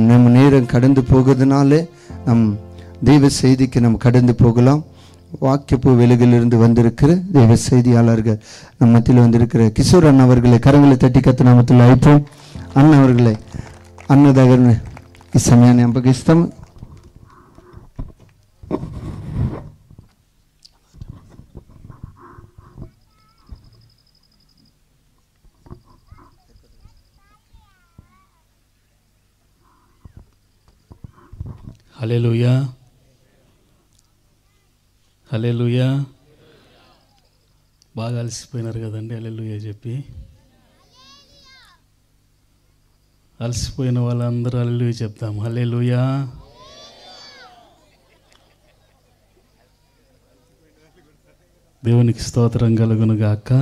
நம்ம நேரம் கடந்து போகிறதுனாலே தெய்வ செய்திக்கு நம்ம கடந்து போகலாம். வாக்கியப்பு வேலைகளிலிருந்து வந்திருக்கிற தெய்வ செய்தியாளர்கள் நம்ம மத்தியில் வந்திருக்கிற கிஷோர் அண்ணா அவர்களை கரங்களை தட்டி கத்த நாமத்தில் அழைப்போம். అన్న அவர்களே అన్నదగర్ని ఈ సమయాన్ని అప్పగిస్తాం. హల్లెలూయా, హల్లెలూయా. బాగా అలసిపోయినారు కదండి హల్లెలూయా చెప్పి. అలసిపోయిన వాళ్ళందరూ హల్లెలూయా చెప్తాం. హల్లెలూయా. దేవునికి స్తోత్రం కలుగును గాక.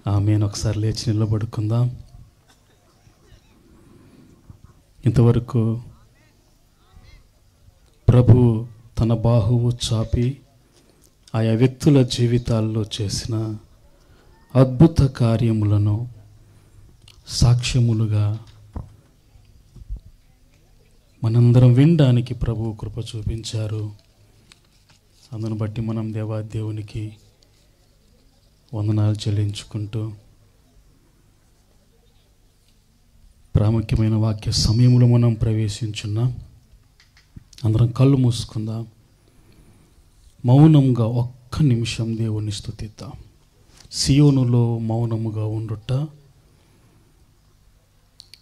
ఆమేన్. ఒకసారి లేచి నిలబడుకుందాం. ఇంతవరకు ప్రభు తన బాహువు చాపి ఆయా వ్యక్తుల జీవితాల్లో చేసిన అద్భుత కార్యములను సాక్ష్యములుగా మనందరం వినడానికి ప్రభు కృప చూపించారు. అందును బట్టి మనం దేవాదేవునికి వందనాలు చెల్లించుకుంటూ ప్రాముఖ్యమైన వాక్య సమయంలో మనం ప్రవేశించున్నాం. అందరం కళ్ళు మూసుకుందాం. మౌనంగా ఒక్క నిమిషం దేవుని స్తుతిద్దాం. సియోనులో మౌనముగా ఉండుట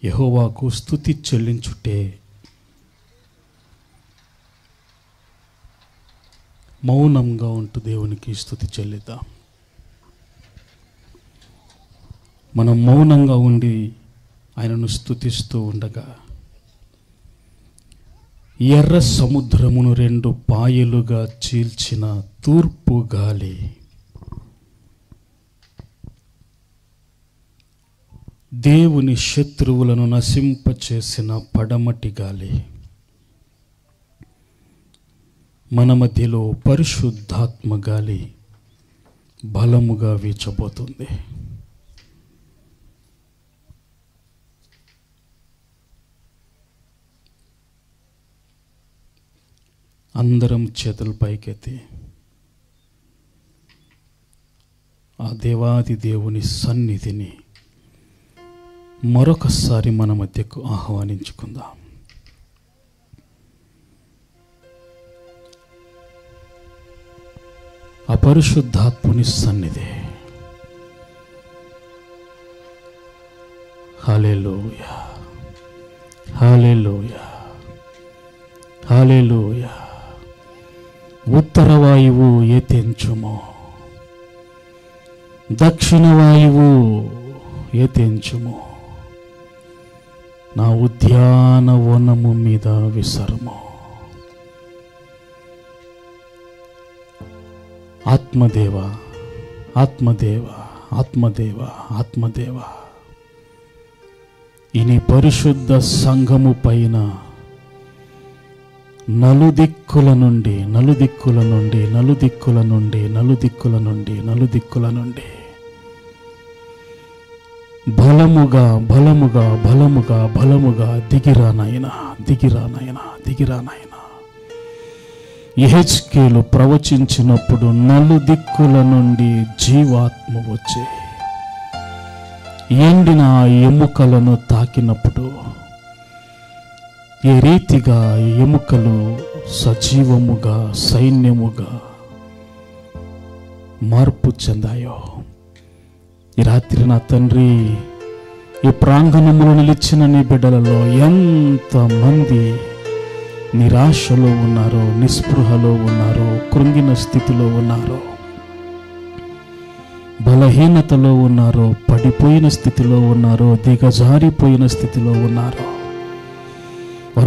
యెహోవాకు స్తుతి చెల్లించుటే. మౌనంగా ఉంటూ దేవునికి స్తుతి చెల్లిద్దాం. మనం మౌనంగా ఉండి ఆయనను స్తుతిస్తూ ఉండగా ఎర్ర సముద్రమును 2 పాయలుగా చీల్చిన తూర్పు గాలి దేవుని శత్రువులను నశింపచేసిన పడమటి గాలి మన మధ్యలో పరిశుద్ధాత్మ గాలి బలముగా వీచబోతుంది. అందరం చేతులు పైకెత్తి ఆ దేవాది దేవుని సన్నిధిని మరొకసారి మన మధ్యకు ఆహ్వానించుకుందాం. అపరిశుద్ధాత్ముని సన్నిధి. హల్లెలూయా, హల్లెలూయా, హల్లెలూయా. ఉత్తర వాయువు ఏతెంచుము, దక్షిణ వాయువు ఏతెంచుము, నా ఉద్యానవనము మీద విసరము. ఆత్మదేవ, ఆత్మదేవ, ఆత్మదేవ, ఆత్మదేవ, ఇని పరిశుద్ధ సంఘము పైన నలుదిక్కుల నుండి నలుదిక్కుల నుండి నలుదిక్కుల నుండి నలుదిక్కుల నుండి నలుదిక్కుల నుండి బలముగా బలముగా బలముగా బలముగా దిగిరానాయనా, దిగిరానాయనా, దిగిరానాయనా. యెహెజ్కేలు ప్రవచించినప్పుడు నలుదిక్కుల నుండి జీవాత్మ వచ్చి ఎండిన ఎముకలను తాకినప్పుడు ఏ రీతిగా ఎముకలు సజీవముగా సైన్యముగా మార్పు చెందాయో, ఈ రాత్రి నా తండ్రి ఈ ప్రాంగణంలో నిలిచిన నీ బిడ్డలలో ఎంతమంది నిరాశలో ఉన్నారో, నిస్పృహలో ఉన్నారో, కృంగిన స్థితిలో ఉన్నారో, బలహీనతలో ఉన్నారో, పడిపోయిన స్థితిలో ఉన్నారో, దిగజారిపోయిన స్థితిలో ఉన్నారో,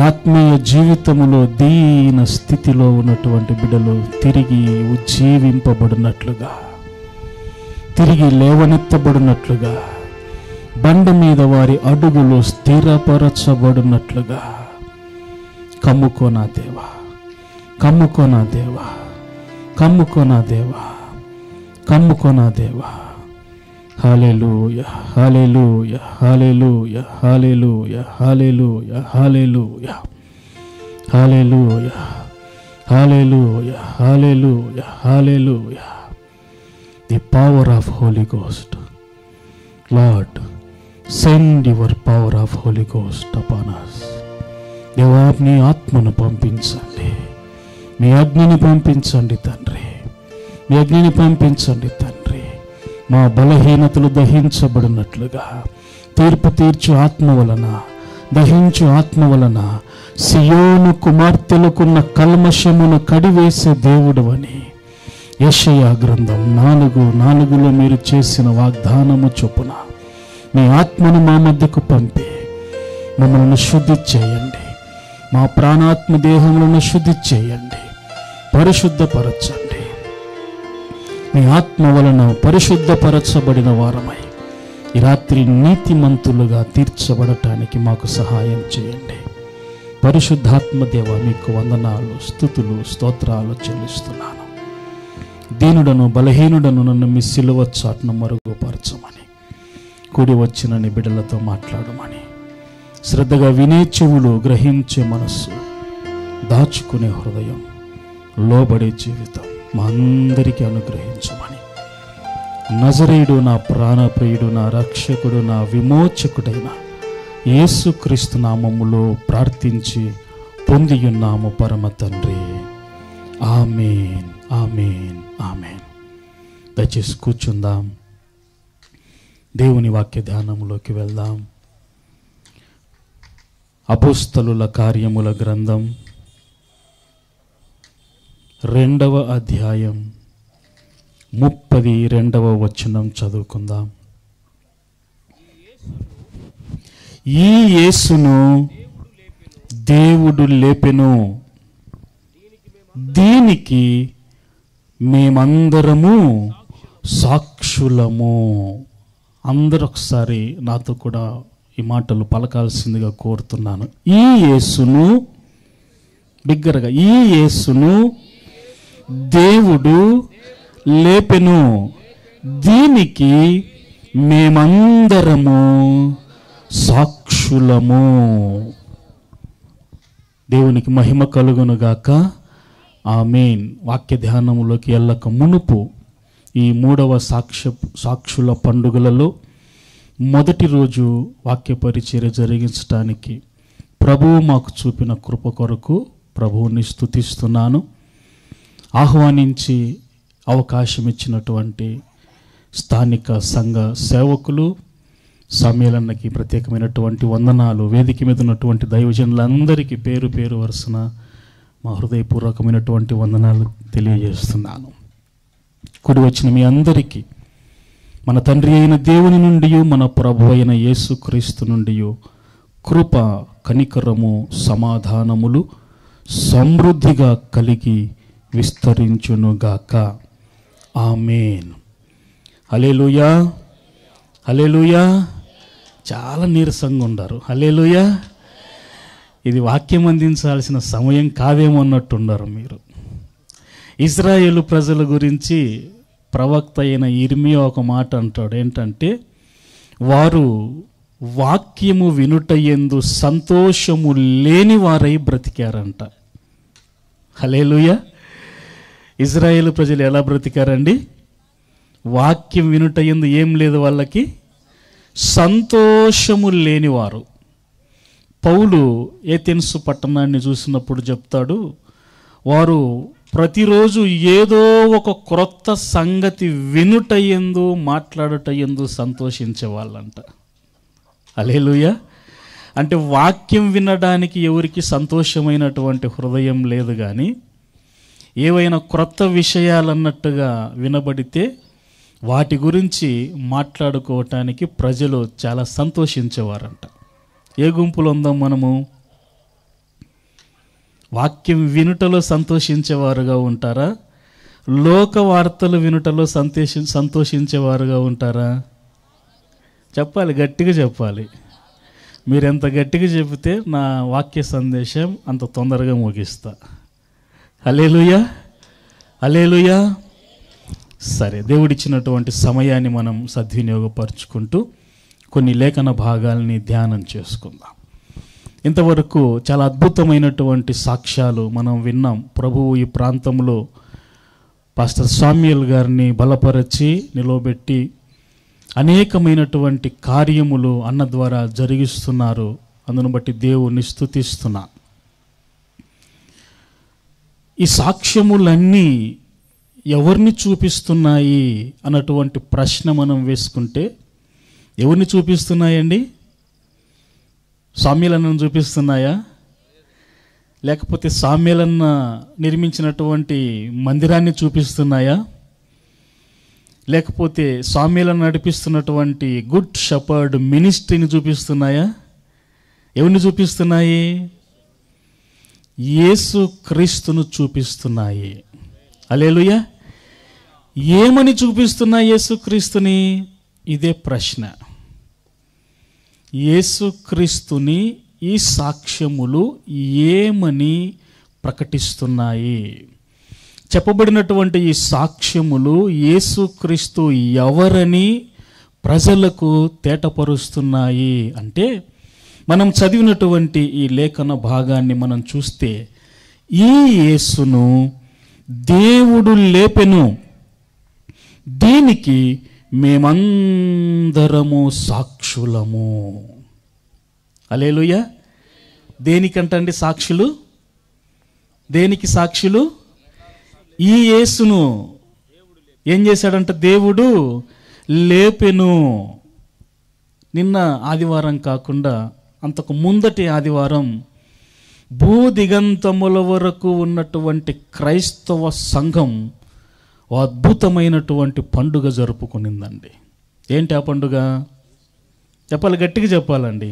ఆత్మీయ జీవితంలో దీన స్థితిలో ఉన్నటువంటి బిడ్డలు తిరిగి ఉజ్జీవింపబడినట్లుగా, తిరిగి లేవనెత్తబడినట్లుగా, బండ మీద వారి అడుగులు స్థిరపరచబడినట్లుగా కమ్ముకోనా దేవా, కమ్ముకోనా దేవా, కమ్ముకోనా దేవా, కమ్ముకోనా దేవా. Hallelujah, hallelujah, hallelujah, hallelujah, hallelujah, hallelujah, hallelujah, hallelujah, hallelujah, hallelujah. The power of Holy Ghost. Lord, send your power of Holy Ghost upon us. దేవా, నీ ఆత్మను పంపించండి, మీ అగ్నిని పంపించండి తండ్రి, మీ అగ్నిని పంపించండి తండ్రి. మా బలహీనతలు దహించబడినట్లుగా తీర్పు తీర్చు ఆత్మ వలన, దహించు ఆత్మ వలన సియోను కుమార్తెలకున్న కల్మషమును కడివేసే దేవుడు అని యెషయా గ్రంథం 4:4 మీరు చేసిన వాగ్దానము చొప్పున మీ ఆత్మను మా మధ్యకు పంపి మమ్మల్ని శుద్ధి చేయండి, మా ప్రాణాత్మ దేహములను శుద్ధి చేయండి, పరిశుద్ధపరచండి. మీ ఆత్మ వలన పరిశుద్ధపరచబడిన వారమై ఈ రాత్రి నీతిమంతులుగా తీర్చబడటానికి మాకు సహాయం చేయండి. పరిశుద్ధాత్మ దేవ, మీకు వందనాలు, స్తుతులు, స్తోత్రాలు చెల్లిస్తున్నాను. దీనుడను బలహీనుడను నన్ను మీ సిలువ చాటును మరుగుపరచమని, కూడి వచ్చిన నీ బిడ్డలతో మాట్లాడమని, శ్రద్ధగా వినే చెవులు, గ్రహించే మనస్సు, దాచుకునే హృదయం, లోబడే జీవితం మా అందరికీ అనుగ్రహించమని నజరేయుడు, నా ప్రాణప్రియుడు, నా రక్షకుడు, నా విమోచకుడైన యేసుక్రీస్తు నామములో ప్రార్థించి పొందియున్నాము పరమ తండ్రి. ఆమేన్, ఆమేన్, ఆమేన్. దయచేసి కూర్చుందాం, దేవుని వాక్య ధ్యానములోకి వెళ్దాం. అపోస్తలుల కార్యముల గ్రంథం 2వ అధ్యాయం 32వ వచనం చదువుకుందాం. ఈ యేసును దేవుడు లేపెను, దీనికి మేమందరము సాక్షులము. అందరూ ఒకసారి నాతో కూడా ఈ మాటలు పలకాల్సిందిగా కోరుతున్నాను. ఈ యేసును, బిగ్గరగా, ఈ యేసును దేవుడు లేపెను, దీనికి మేమందరము సాక్షులము. దేవునికి మహిమ కలుగునుగాక. ఆమేన్. వాక్య ధ్యానములోకి వెళ్ళక మునుపు ఈ 3వ సాక్షుల పండుగలలో మొదటి రోజు వాక్య పరిచర్య జరిగించడానికి ప్రభువు మాకు చూపిన కృప కొరకు ప్రభువుని స్తుతిస్తున్నాను. ఆహ్వానించి అవకాశం ఇచ్చినటువంటి స్థానిక సంఘ సేవకులు, సమ్మేళనకి ప్రత్యేకమైనటువంటి వందనాలు. వేదిక మీద ఉన్నటువంటి దైవజనులందరికీ పేరు పేరు వరుసన మా హృదయపూర్వకమైనటువంటి వందనాలు తెలియజేస్తున్నాను. కూడి వచ్చిన మీ అందరికీ మన తండ్రి అయిన దేవుని నుండి, మన ప్రభు అయిన యేసుక్రీస్తు నుండి కృప, కనికరము, సమాధానములు సమృద్ధిగా కలిగి విస్తరించునుగాక. ఆమేన్. హల్లెలూయా, హల్లెలూయా. చాలా నీరసంగా ఉన్నారు. హల్లెలూయా. ఇది వాక్యం అందించాల్సిన సమయం కాదేమో అన్నట్టున్నారు మీరు. ఇశ్రాయేలు ప్రజల గురించి ప్రవక్త అయిన ఇర్మియా ఒక మాట అంటాడు. ఏంటంటే, వారు వాక్యము వినుటయందు సంతోషము లేని వారై బ్రతికారంట. హల్లెలూయా. ఇశ్రాయేలు ప్రజలు ఎలా బ్రతికారండి? వాక్యం వినుటయందు ఏం లేదు వాళ్ళకి, సంతోషము లేనివారు. పౌలు ఏథెన్సు పట్టణాన్ని చూసినప్పుడు చెప్తాడు, వారు ప్రతిరోజు ఏదో ఒక క్రొత్త సంగతి వినుటయందు, మాట్లాడుటయందు సంతోషించే వాళ్ళంట. హల్లెలూయా. అంటే వాక్యం వినడానికి ఎవరికి సంతోషమైనటువంటి హృదయం లేదు, కానీ ఏవైనా క్రొత్త విషయాలన్నట్టుగా వినబడితే వాటి గురించి మాట్లాడుకోవటానికి ప్రజలు చాలా సంతోషించేవారంట. ఏ గుంపులో ఉందాం మనము? వాక్యం వినుటలో సంతోషించేవారుగా ఉంటారా? లోక వార్తలు వినుటలో సంతోషించేవారుగా ఉంటారా? చెప్పాలి, గట్టిగా చెప్పాలి. మీరు ఎంత గట్టిగా చెబితే నా వాక్య సందేశం అంత తొందరగా ముగిస్తా. హల్లెలూయా, హల్లెలూయా. సరే, దేవుడిచ్చినటువంటి సమయాన్ని మనం సద్వినియోగపరుచుకుంటూ కొన్ని లేఖన భాగాల్ని ధ్యానం చేసుకుందాం. ఇంతవరకు చాలా అద్భుతమైనటువంటి సాక్ష్యాలు మనం విన్నాం. ప్రభువు ఈ ప్రాంతంలో పాస్టర్ సామ్యూయల్ గారిని బలపరచి నిలవబెట్టి అనేకమైనటువంటి కార్యములు అన్న ద్వారా జరిగిస్తున్నారు. అందును బట్టి దేవుణ్ణి స్తుతిస్తున్నా. ఈ సాక్ష్యములన్నీ ఎవరిని చూపిస్తున్నాయి అన్నటువంటి ప్రశ్న మనం వేసుకుంటే ఎవరిని చూపిస్తున్నాయండి? సామ్యూయలన్నను చూపిస్తున్నాయా? లేకపోతే సామ్యూయలన్న నిర్మించినటువంటి మందిరాన్ని చూపిస్తున్నాయా? లేకపోతే సామ్యూయలన్న నడిపిస్తున్నటువంటి గుడ్ షెపర్డ్ మినిస్ట్రీని చూపిస్తున్నాయా? ఎవరిని చూపిస్తున్నాయి? యేసు క్రీస్తును చూపిస్తున్నాయి. హల్లెలూయా. ఏమని చూపిస్తున్నాయి యేసుక్రీస్తుని? ఇదే ప్రశ్న. యేసుక్రీస్తుని ఈ సాక్ష్యములు ఏమని ప్రకటిస్తున్నాయి? చెప్పబడినటువంటి ఈ సాక్ష్యములు యేసుక్రీస్తు ఎవరని ప్రజలకు తేటపరుస్తున్నాయి అంటే, మనం చదివినటువంటి ఈ లేఖన భాగాన్ని మనం చూస్తే, ఈ యేసును దేవుడు లేపెను, దీనికి మేమందరము సాక్షులము. హల్లెలూయా. దేనికంటండి సాక్షులు? దేనికి సాక్షులు? ఈ యేసును ఏం చేశాడంట? దేవుడు లేపెను. నిన్న ఆదివారం కాకుండా అంతకు ముందటి ఆదివారం భూదిగంతముల వరకు ఉన్నటువంటి క్రైస్తవ సంఘం ఓ అద్భుతమైనటువంటి పండుగ జరుపుకునిందండి. ఏంటి ఆ పండుగ? చెప్పాలి, గట్టిగా చెప్పాలండి.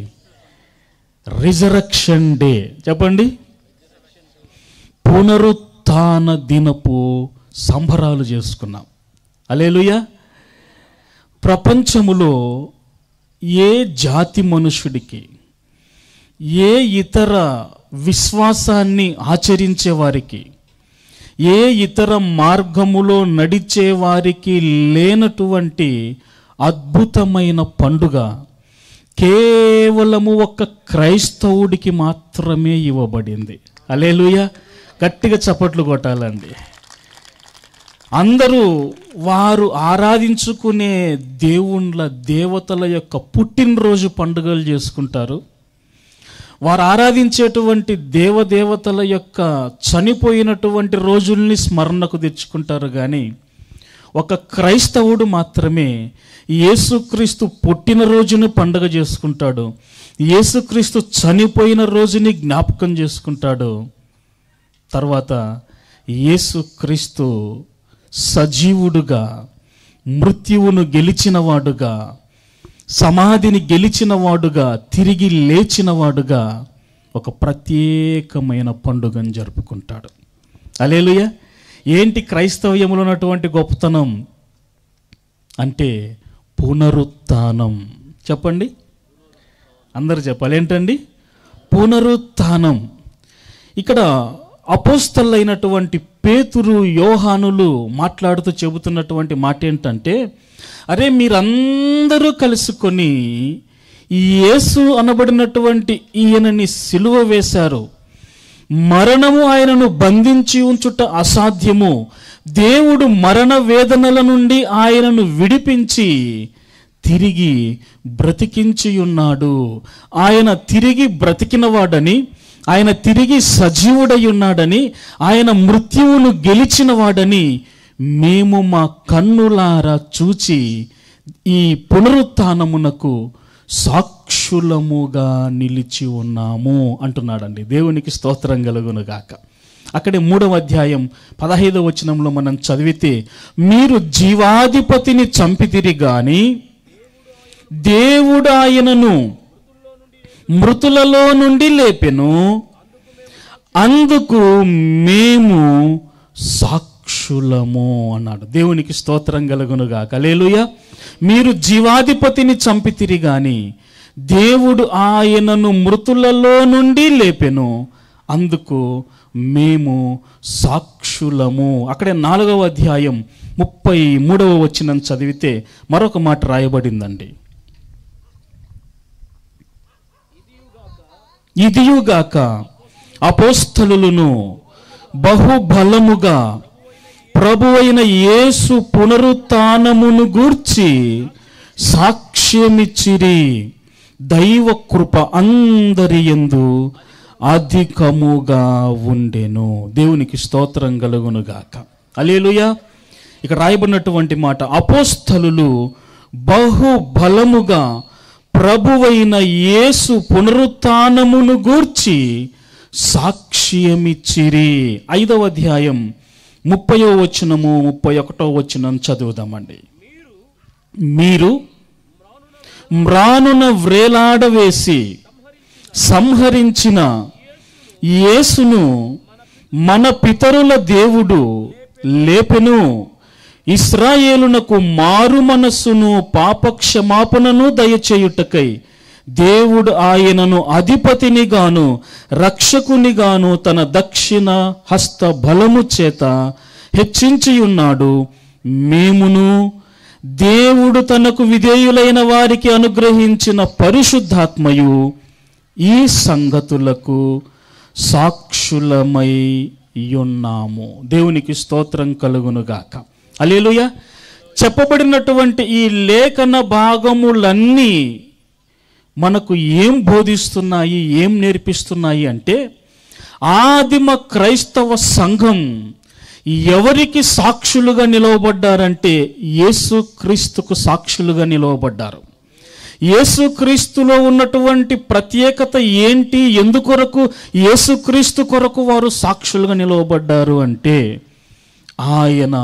Resurrection day. చెప్పండి. పునరుత్థాన దినపు సంబరాలు చేసుకున్నాం. హల్లెలూయా. ప్రపంచములో ఏ జాతి మనుషుడికి, ఏ ఇతర విశ్వాసాన్ని ఆచరించే వారికి, ఏ ఇతర మార్గములో నడిచే వారికి లేనటువంటి అద్భుతమైన పండుగ కేవలము ఒక్క క్రైస్తవుడికి మాత్రమే ఇవ్వబడింది. హల్లెలూయా. గట్టిగా చప్పట్లు కొట్టాలండి. అందరూ వారు ఆరాధించుకునే దేవుళ్ళ దేవతల యొక్క పుట్టినరోజు పండుగలు చేసుకుంటారు. వారు ఆరాధించేటువంటి దేవదేవతల యొక్క చనిపోయినటువంటి రోజుల్ని స్మరణకు తెచ్చుకుంటారు. కానీ ఒక క్రైస్తవుడు మాత్రమే యేసుక్రీస్తు పుట్టినరోజుని పండుగ చేసుకుంటాడు. యేసుక్రీస్తు చనిపోయిన రోజుని జ్ఞాపకం చేసుకుంటాడు. తర్వాత యేసుక్రీస్తు సజీవుడుగా, మృత్యువును గెలిచినవాడుగా, సమాధిని గెలిచినవాడుగా, తిరిగి లేచినవాడుగా ఒక ప్రత్యేకమైన పండుగను జరుపుకుంటాడు. హల్లెలూయా. ఏంటి క్రైస్తవ్యంలో ఉన్నటువంటి గొప్పతనం అంటే పునరుత్థానం. చెప్పండి, అందరు చెప్పాలి. ఏంటండి? పునరుత్థానం. ఇక్కడ అపోస్తలులైనటువంటి పేతురు, యోహానులు మాట్లాడుతూ చెబుతున్నటువంటి మాట ఏంటంటే, అరే మీరందరూ కలుసుకొని యేసు అనబడినటువంటి ఈయనని సిలువ వేశారు. మరణము ఆయనను బంధించి ఉంచుట అసాధ్యము. దేవుడు మరణ వేదనల నుండి ఆయనను విడిపించి తిరిగి బ్రతికించి ఉన్నాడు. ఆయన తిరిగి బ్రతికినవాడని, ఆయన తిరిగి సజీవుడై ఉన్నాడని, ఆయన మృత్యువును గెలిచినవాడని మేము మా కన్నులారా చూచి ఈ పునరుత్థానమునకు సాక్షులముగా నిలిచి ఉన్నాము అంటున్నాడండి. దేవునికి స్తోత్రం కలుగునుగాక. అక్కడే 3వ అధ్యాయం 15వ వచనంలో మనం చదివితే, మీరు జీవాధిపతిని చంపితిరి గాని దేవుడు ఆయనను మృతులలో నుండి లేపెను, అందుకు మేము సాక్షులము అన్నాడు. దేవునికి స్తోత్రం కలుగునుగాక. హల్లెలూయా. మీరు జీవాధిపతిని చంపితిరి గాని దేవుడు ఆయనను మృతులలో నుండి లేపెను, అందుకు మేము సాక్షులము. అక్కడే 4వ అధ్యాయం 33వ వచనం చదివితే మరొక మాట రాయబడిందండి. ఇదియుగాక అపోస్తలులను బహుబలముగా ప్రభువైన యేసు పునరుత్థానమును గూర్చి సాక్ష్యమిచ్చిరి. దైవ కృప అందరి యందు అధికముగా ఉండెను. దేవునికి స్తోత్రం కలుగునుగాక. హల్లెలూయా. ఇక రాయబడినటువంటి మాట, అపోస్తలులు బహుబలముగా ప్రభువైన యేసు పునరుత్థానమును గూర్చి సాక్ష్యమిచ్చిరి. 5వ అధ్యాయం 30వ వచనము 31వ వచనం చదువుదామండి. మీరు మ్రానున వ్రేలాడవేసి సంహరించిన యేసును మన పితరుల దేవుడు లేపెను. ఇశ్రాయేలునకు మారు మనస్సును పాపక్షమాపణను దయచేయుటకై దేవుడు ఆయనను అధిపతినిగాను రక్షకునిగాను తన దక్షిణ హస్త బలము చేత హెచ్చించియున్నాడు. మేమును దేవుడు తనకు విధేయులైన వారికి అనుగ్రహించిన పరిశుద్ధాత్మయు ఈ సంగతులకు సాక్షులమై ఉన్నాము. దేవునికి స్తోత్రం కలుగునుగాక. హల్లెలూయా. చెప్పబడినటువంటి ఈ లేఖన భాగములన్నీ మనకు ఏం బోధిస్తున్నాయి, ఏం నేర్పిస్తున్నాయి అంటే, ఆదిమ క్రైస్తవ సంఘం ఎవరికి సాక్షులుగా నిలవబడ్డారంటే యేసుక్రీస్తుకు సాక్షులుగా నిలవబడ్డారు. యేసుక్రీస్తులో ఉన్నటువంటి ప్రత్యేకత ఏంటి, ఎందుకొరకు యేసుక్రీస్తు కొరకు వారు సాక్షులుగా నిలవబడ్డారు అంటే, ఆయన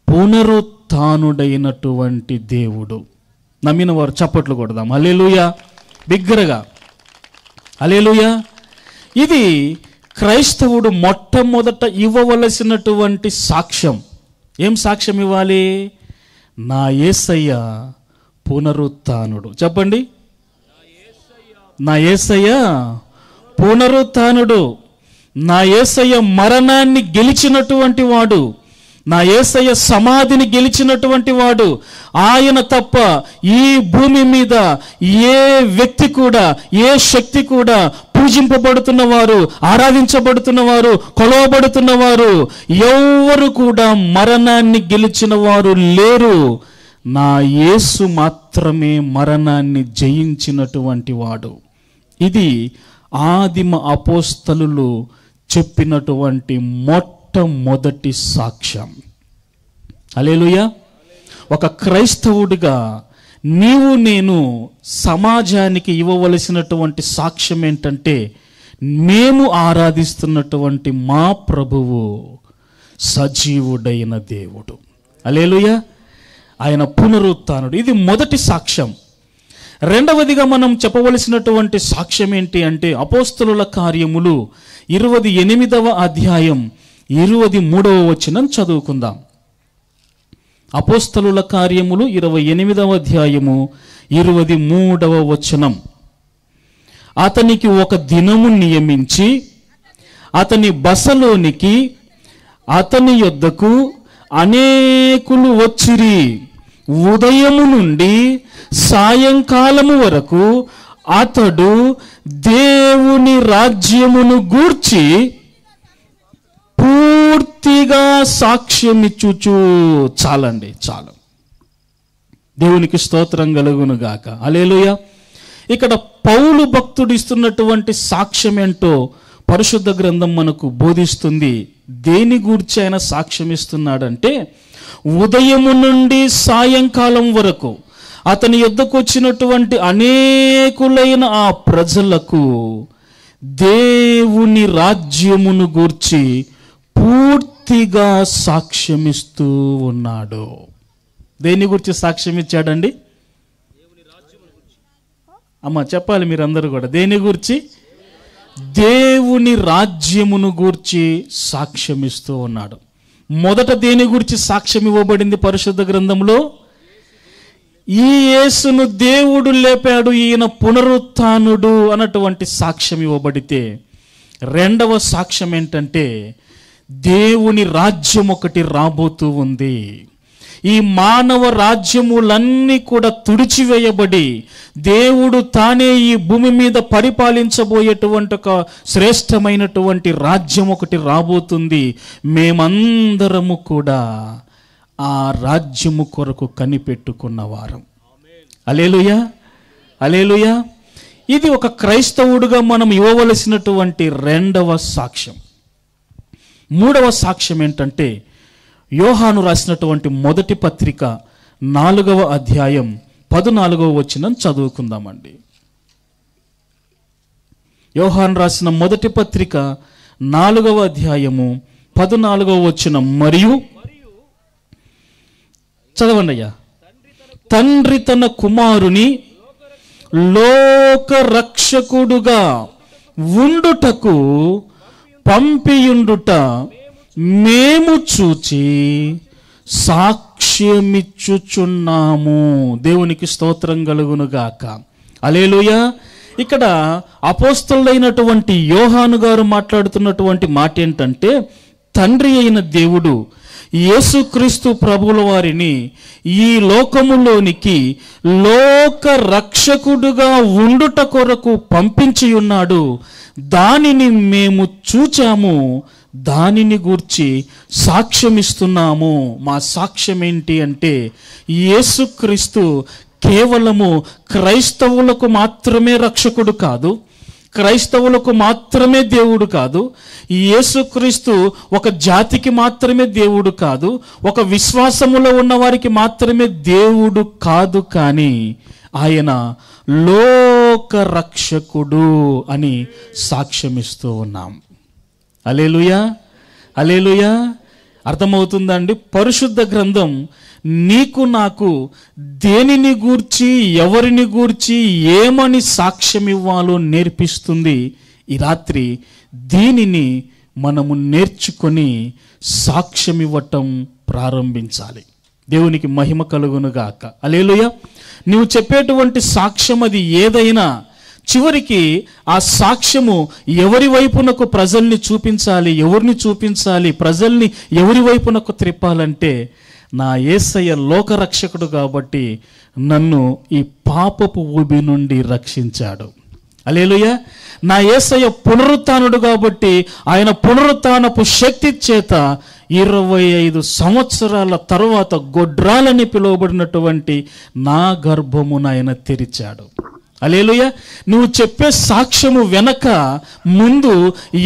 పునరుత్థానుడైనటువంటి దేవుడు. నమ్మిన వారు చప్పట్లు కొడదాం. హల్లెలూయా. బిగ్గరగా హల్లెలూయా. ఇది క్రైస్తవుడు మొట్టమొదట ఇవ్వవలసినటువంటి సాక్ష్యం. ఏం సాక్ష్యం ఇవ్వాలి? నా యేసయ్య పునరుత్థానుడు. చెప్పండి, నా యేసయ్య పునరుత్థానుడు. నా యేసయ్య మరణాన్ని గెలిచినటువంటి వాడు. నా యేసయ్య సమాధిని గెలిచినటువంటి వాడు. ఆయన తప్ప ఈ భూమి మీద ఏ వ్యక్తి కూడా, ఏ శక్తి కూడా పూజింపబడుతున్నవారు, ఆరాధించబడుతున్నవారు, కొలవబడుతున్నవారు ఎవ్వరు కూడా మరణాన్ని గెలిచిన వారు లేరు. నా యేసు మాత్రమే మరణాన్ని జయించినటువంటి వాడు. ఇది ఆదిమ అపోస్తలులు చెప్పినటువంటి మొట్టమొదటి సాక్ష్యం. హల్లెలూయా. ఒక క్రైస్తవుడిగా నీవు నేను సమాజానికి ఇవ్వవలసినటువంటి సాక్ష్యం ఏంటంటే, మేము ఆరాధిస్తున్నటువంటి మా ప్రభువు సజీవుడైన దేవుడు. హల్లెలూయా. ఆయన పునరుత్థానుడు. ఇది మొదటి సాక్ష్యం. రెండవదిగా మనం చెప్పవలసినటువంటి సాక్ష్యం ఏంటి అంటే, అపోస్తలుల కార్యములు 28వ అధ్యాయం 23వ వచనం చదువుకుందాం. అపోస్తలుల కార్యములు 28వ అధ్యాయము 23వ వచనం. అతనికి ఒక దినము నియమించి అతని బసలోనికి అతని యొద్దకు అనేకులు వచ్చిరి. ఉదయము నుండి సాయంకాలము వరకు అతడు దేవుని రాజ్యమును గూర్చి పూర్తిగా సాక్ష్యమిచ్చుచు. చాలండి, చాలు. దేవునికి స్తోత్రం కలుగునుగాక. హల్లెలూయా. ఇక్కడ పౌలు భక్తుడు ఇస్తున్నటువంటి సాక్ష్యం ఏంటో పరిశుద్ధ గ్రంథం మనకు బోధిస్తుంది. దేని గూర్చి ఆయన సాక్ష్యం ఇస్తున్నాడంటే, ఉదయము నుండి సాయంకాలం వరకు అతని యొద్దకు వచ్చినటువంటి అనేకులైన ఆ ప్రజలకు దేవుని రాజ్యమును గూర్చి పూర్తిగా సాక్ష్యమిస్తూ ఉన్నాడు. దేని గురించి సాక్ష్యం ఇచ్చాడండి? అమ్మ చెప్పాలి మీరందరూ కూడా. దేని గురించి? దేవుని రాజ్యమును గూర్చి సాక్ష్యమిస్తూ ఉన్నాడు. మొదట దేని గురించి సాక్ష్యం ఇవ్వబడింది పరిశుద్ధ గ్రంథంలో? ఈ యేసును దేవుడు లేపాడు, ఈయన పునరుత్థానుడు అన్నటువంటి సాక్ష్యం ఇవ్వబడితే, రెండవ సాక్ష్యం ఏంటంటే దేవుని రాజ్యం ఒకటి రాబోతూ ఉంది. ఈ మానవ రాజ్యములన్నీ కూడా తుడిచివేయబడి దేవుడు తానే ఈ భూమి మీద పరిపాలించబోయేటువంటి ఒక శ్రేష్టమైనటువంటి రాజ్యం ఒకటి రాబోతుంది. మేమందరము కూడా ఆ రాజ్యము కొరకు కనిపెట్టుకున్న వారం. హల్లెలూయా, హల్లెలూయా. ఇది ఒక క్రైస్తవుడుగా మనం ఇవ్వవలసినటువంటి రెండవ సాక్ష్యం. మూడవ సాక్ష్యం ఏంటంటే యోహాను రాసినటువంటి మొదటి పత్రిక 4వ అధ్యాయం 14వ వచనం చదువుకుందామండి. యోహాను రాసిన మొదటి పత్రిక 4వ అధ్యాయము 14వ వచనం. మరియు చదవండి అయ్యా. తండ్రి తన కుమారుని లోక రక్షకుడుగా ఉండుటకు పంపియుండుట మేము చూచి సాక్ష్యమిచ్చుచున్నాము. దేవునికి స్తోత్రం కలుగునుగాక. హల్లెలూయా. ఇక్కడ అపోస్తలుడైనటువంటి యోహాను గారు మాట్లాడుతున్నటువంటి మాట ఏంటంటే, తండ్రి అయిన దేవుడు యేసుక్రీస్తు ప్రభువుల వారిని ఈ లోకములోనికి లోక రక్షకుడుగా ఉండుట కొరకు పంపించి ఉన్నాడు. దానిని మేము చూచాము, దానిని గూర్చి సాక్ష్యమిస్తున్నాము. మా సాక్ష్యం ఏంటి అంటే, యేసుక్రీస్తు కేవలము క్రైస్తవులకు మాత్రమే రక్షకుడు కాదు, క్రైస్తవులకు మాత్రమే దేవుడు కాదు, యేసుక్రీస్తు ఒక జాతికి మాత్రమే దేవుడు కాదు, ఒక విశ్వాసములో ఉన్న వారికి మాత్రమే దేవుడు కాదు, కానీ ఆయన లోక రక్షకుడు అని సాక్ష్యమిస్తూ ఉన్నాం. హల్లెలూయా, హల్లెలూయా. అర్థమవుతుందండి? పరిశుద్ధ గ్రంథం నీకు నాకు దేనిని గూర్చి, ఎవరిని గూర్చి, ఏమని సాక్ష్యం ఇవ్వాలో నేర్పిస్తుంది. ఈ రాత్రి దీనిని మనము నేర్చుకొని సాక్ష్యం ఇవ్వటం ప్రారంభించాలి. దేవునికి మహిమ కలుగునుగాక. హల్లెలూయా. నీవు చెప్పేటువంటి సాక్ష్యం అది ఏదైనా చివరికి ఆ సాక్ష్యము ఎవరి వైపునకు ప్రజల్ని చూపించాలి, ఎవరిని చూపించాలి, ప్రజల్ని ఎవరి వైపునకు త్రిప్పాలంటే, నా యేసయ్య లోకరక్షకుడు కాబట్టి నన్ను ఈ పాపపు ఊబి నుండి రక్షించాడు. హల్లెలూయా. నా యేసయ్య పునరుత్థానుడు కాబట్టి ఆయన పునరుత్థానపు శక్తి చేత 25 సంవత్సరాల తరువాత గొడ్రాలని పిలువబడినటువంటి నా గర్భమును ఆయన తెరిచాడు. హల్లెలూయా. నువ్వు చెప్పే సాక్ష్యము వెనక ముందు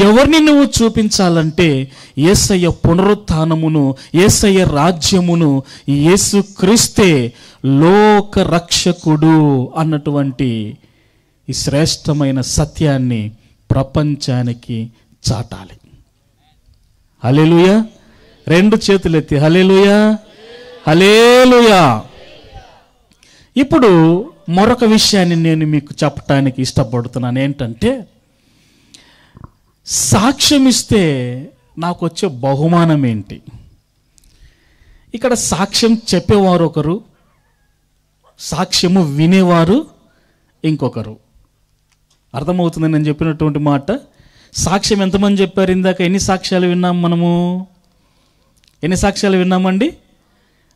ఎవరిని నువ్వు చూపించాలంటే యేసయ్య పునరుత్థానమును, యేసయ్య రాజ్యమును, యేసుక్రీస్తే లోక రక్షకుడు అన్నటువంటి ఈ శ్రేష్టమైన సత్యాన్ని ప్రపంచానికి చాటాలి. హల్లెలూయా. 2 చేతులెత్తి హల్లెలూయా, హల్లెలూయా. ఇప్పుడు మరొక విషయాన్ని నేను మీకు చెప్పడానికి ఇష్టపడుతున్నాను. ఏంటంటే, సాక్ష్యం ఇస్తే నాకు వచ్చే బహుమానం ఏంటి? ఇక్కడ సాక్ష్యం చెప్పేవారు ఒకరు, సాక్ష్యము వినేవారు ఇంకొకరు. అర్థమవుతుంది నేను చెప్పినటువంటి మాట? సాక్ష్యం ఎంతమంది చెప్పారు ఇందాక? ఎన్ని సాక్ష్యాలు విన్నాం మనము? ఎన్ని సాక్ష్యాలు విన్నామండి?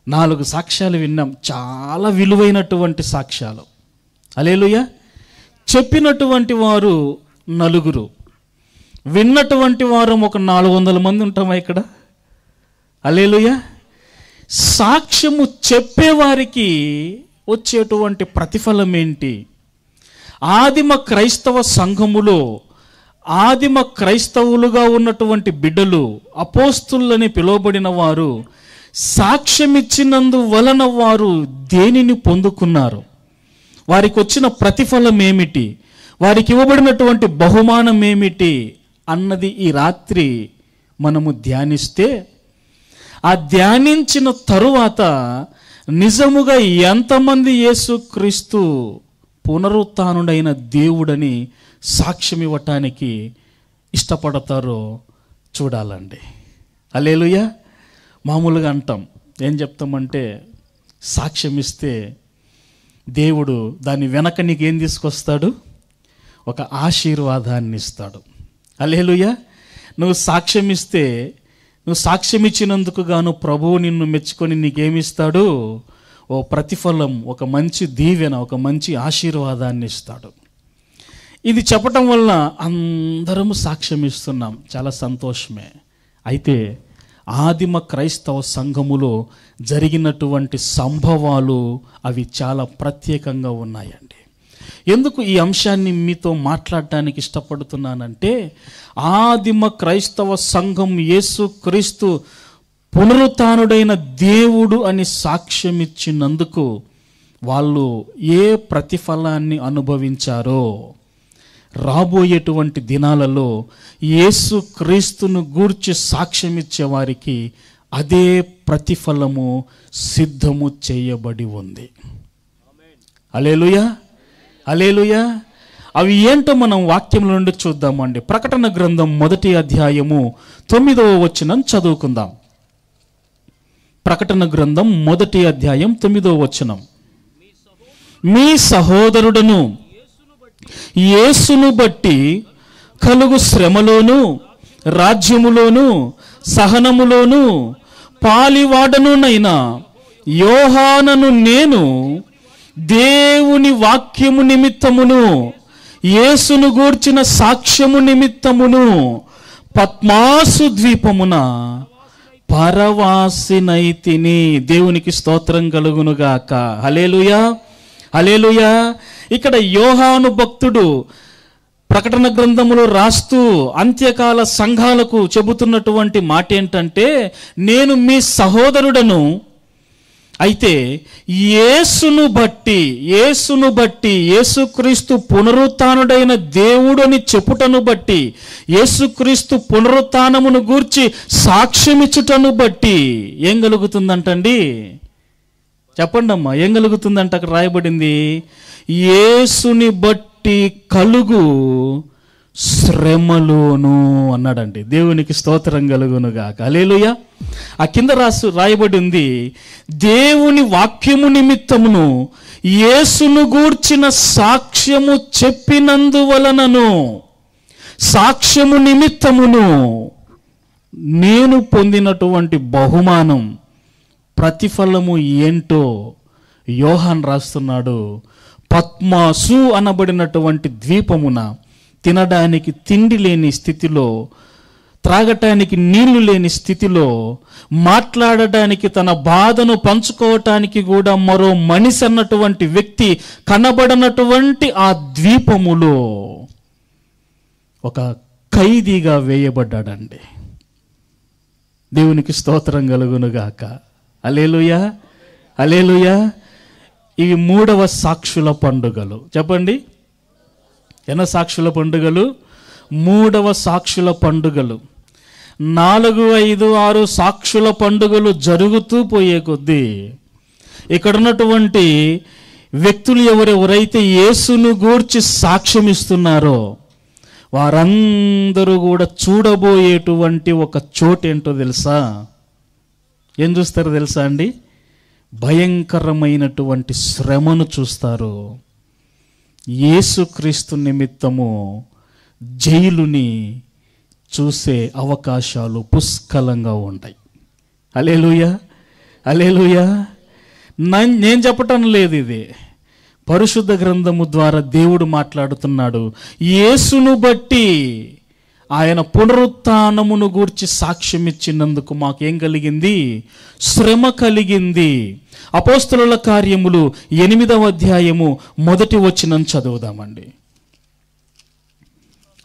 4 సాక్ష్యాలు విన్నాం. చాలా విలువైనటువంటి సాక్ష్యాలు. హల్లెలూయా. చెప్పినటువంటి వారు 4, విన్నటువంటి వారు ఒక 400 మంది ఉంటామా ఇక్కడ? హల్లెలూయా. సాక్ష్యము చెప్పేవారికి వచ్చేటువంటి ప్రతిఫలం ఏంటి? ఆదిమ క్రైస్తవ సంఘములో ఆదిమ క్రైస్తవులుగా ఉన్నటువంటి బిడ్డలు, అపోస్తులని పిలువబడిన వారు సాక్ష్యమిచ్చినందు వలన వారు దేనిని పొందుకున్నారు? వారికి వచ్చిన ప్రతిఫలం ఏమిటి? వారికి ఇవ్వబడినటువంటి బహుమానం ఏమిటి అన్నది ఈ రాత్రి మనము ధ్యానిస్తే, ఆ ధ్యానించిన తరువాత నిజముగా ఎంతమంది యేసుక్రీస్తు పునరుత్థానుడైన దేవుడని సాక్ష్యం ఇవ్వటానికి ఇష్టపడతారో చూడాలండి. హల్లెలూయా. మామూలుగా అంటాం, ఏం చెప్తామంటే, సాక్ష్యం ఇస్తే దేవుడు దాని వెనక నీకేం తీసుకొస్తాడు? ఒక ఆశీర్వాదాన్ని ఇస్తాడు. హల్లెలూయా. నువ్వు సాక్ష్యం ఇస్తే నువ్వు సాక్ష్యం ఇచ్చినందుకు గాను ప్రభువు నిన్ను మెచ్చుకొని నీకేమిస్తాడు? ఓ ప్రతిఫలం, ఒక మంచి దీవెన, ఒక మంచి ఆశీర్వాదాన్ని ఇస్తాడు. ఇది చెప్పటం వల్ల అందరము సాక్ష్యం ఇస్తున్నాం, చాలా సంతోషమే. అయితే ఆదిమ క్రైస్తవ సంఘములో జరిగినటువంటి సంభవాలు అవి చాలా ప్రత్యేకంగా ఉన్నాయండి. ఎందుకు ఈ అంశాన్ని మీతో మాట్లాడటానికి ఇష్టపడుతున్నానంటే, ఆదిమ క్రైస్తవ సంఘం యేసుక్రీస్తు పునరుత్థానుడైన దేవుడు అని సాక్ష్యం ఇచ్చినందుకు వాళ్ళు ఏ ప్రతిఫలాన్ని అనుభవించారో రాబోయేటువంటి దినాలలో యేసుక్రీస్తును గూర్చి సాక్ష్యం ఇచ్చే వారికి అదే ప్రతిఫలము సిద్ధము చేయబడి ఉంది. హల్లెలూయా, హల్లెలూయా. అవి ఏంటో మనం వాక్యం నుండి చూద్దామండి. ప్రకటన గ్రంథం 1వ అధ్యాయము 9వ వచనం చదువుకుందాం. ప్రకటన గ్రంథం 1వ అధ్యాయం 9వ వచనం. మీ సహోదరుడను యేసును బట్టి కలుగు శ్రమలోను రాజ్యములోను సహనములోను పాలివాడనునైన యోహానను నేను దేవుని వాక్యము నిమిత్తమును యేసును గూర్చిన సాక్ష్యము నిమిత్తమును పద్మాసు ద్వీపమున పరవాసినైతిని. దేవునికి స్తోత్రం కలుగునుగాక. హల్లెలూయా, హల్లెలూయా. ఇక్కడ యోహాను భక్తుడు ప్రకటన గ్రంథములో రాస్తూ అంత్యకాల సంఘాలకు చెబుతున్నటువంటి మాట ఏంటంటే, నేను మీ సహోదరుడను, అయితే యేసును బట్టి యేసుక్రీస్తు పునరుత్థానుడైన దేవుడని చెప్పుటను బట్టి, యేసుక్రీస్తు పునరుత్థానమును గూర్చి సాక్ష్యమిచ్చుటను బట్టి ఏం కలుగుతుందంటండి? చెప్పండి అమ్మా, ఏం కలుగుతుందంట? అక్కడ రాయబడింది, యేసుని బట్టి కలుగు శ్రమలోను అన్నాడండి. దేవునికి స్తోత్రం కలుగునుగాక. హల్లెలూయా. ఆ కింద రాయబడి ఉంది, దేవుని వాక్యము నిమిత్తమును యేసును గూర్చిన సాక్ష్యము చెప్పినందువలనను, సాక్ష్యము నిమిత్తమును నేను పొందినటువంటి బహుమానం, ప్రతిఫలము ఏంటో యోహాన్ రాస్తున్నాడు. పద్మాసు అనబడినటువంటి ద్వీపమున తినడానికి తిండి లేని స్థితిలో, త్రాగటానికి నీళ్లు లేని స్థితిలో, మాట్లాడటానికి తన బాధను పంచుకోవటానికి కూడా మరో మనిషి అన్నటువంటి వ్యక్తి కనబడనటువంటి ఆ ద్వీపములో ఒక ఖైదీగా వేయబడ్డాడండి. దేవునికి స్తోత్రం కలుగునుగాక. హల్లెలూయా, హల్లెలూయా. ఇవి 3వ సాక్షుల పండుగలు. చెప్పండి, ఎన్న సాక్షుల పండుగలు? 3వ సాక్షుల పండుగలు. 4, 5, 6 సాక్షుల పండుగలు జరుగుతూ పోయే కొద్దీ ఇక్కడ ఉన్నటువంటి వ్యక్తులు ఎవరెవరైతే యేసును గూర్చి సాక్ష్యం ఇస్తున్నారో వారందరూ కూడా చూడబోయేటువంటి ఒక చోటు ఏంటో తెలుసా? ఏం చూస్తారో తెలుసా అండి? భయంకరమైనటువంటి శ్రమను చూస్తారు. యేసుక్రీస్తు నిమిత్తము జైలుని చూసే అవకాశాలు పుష్కలంగా ఉంటాయి. హల్లెలూయా, హల్లెలూయా. నేను చెప్పటం లేదు, ఇది పరిశుద్ధ గ్రంథము ద్వారా దేవుడు మాట్లాడుతున్నాడు. యేసును బట్టి, ఆయన పునరుత్థానమును గూర్చి సాక్ష్యం ఇచ్చినందుకు మాకేం కలిగింది? శ్రమ కలిగింది. అపోస్తలుల కార్యములు 8వ అధ్యాయము 1వ వచనం చదువుదామండి.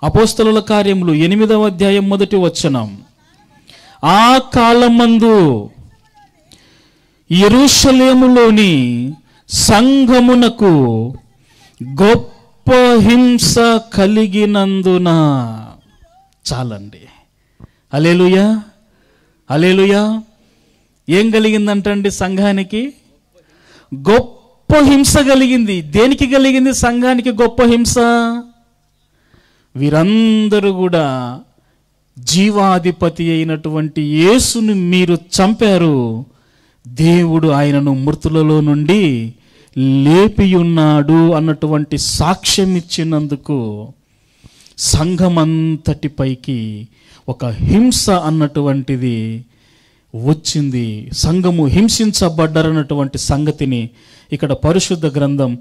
అపోస్తలుల కార్యములు 8వ అధ్యాయం 1వ వచనం. ఆ కాలమందు యెరూషలేములోని సంఘమునకు గొప్ప హింస కలిగినందున. చాలండి. హల్లెలూయా, హల్లెలూయా. ఏం కలిగిందంటండి సంఘానికి? గొప్ప హింస కలిగింది. దేనికి కలిగింది సంఘానికి గొప్ప హింస? వీరందరూ కూడా జీవాధిపతి అయినటువంటి యేసును మీరు చంపారు, దేవుడు ఆయనను మృతులలో నుండి లేపియున్నాడు అన్నటువంటి సాక్ష్యం ఇచ్చినందుకు సంఘమంతటిపైకి ఒక హింస అన్నటువంటిది వచ్చింది, సంఘము హింసించబడ్డారన్నటువంటి సంగతిని ఇక్కడ పరిశుద్ధ గ్రంథం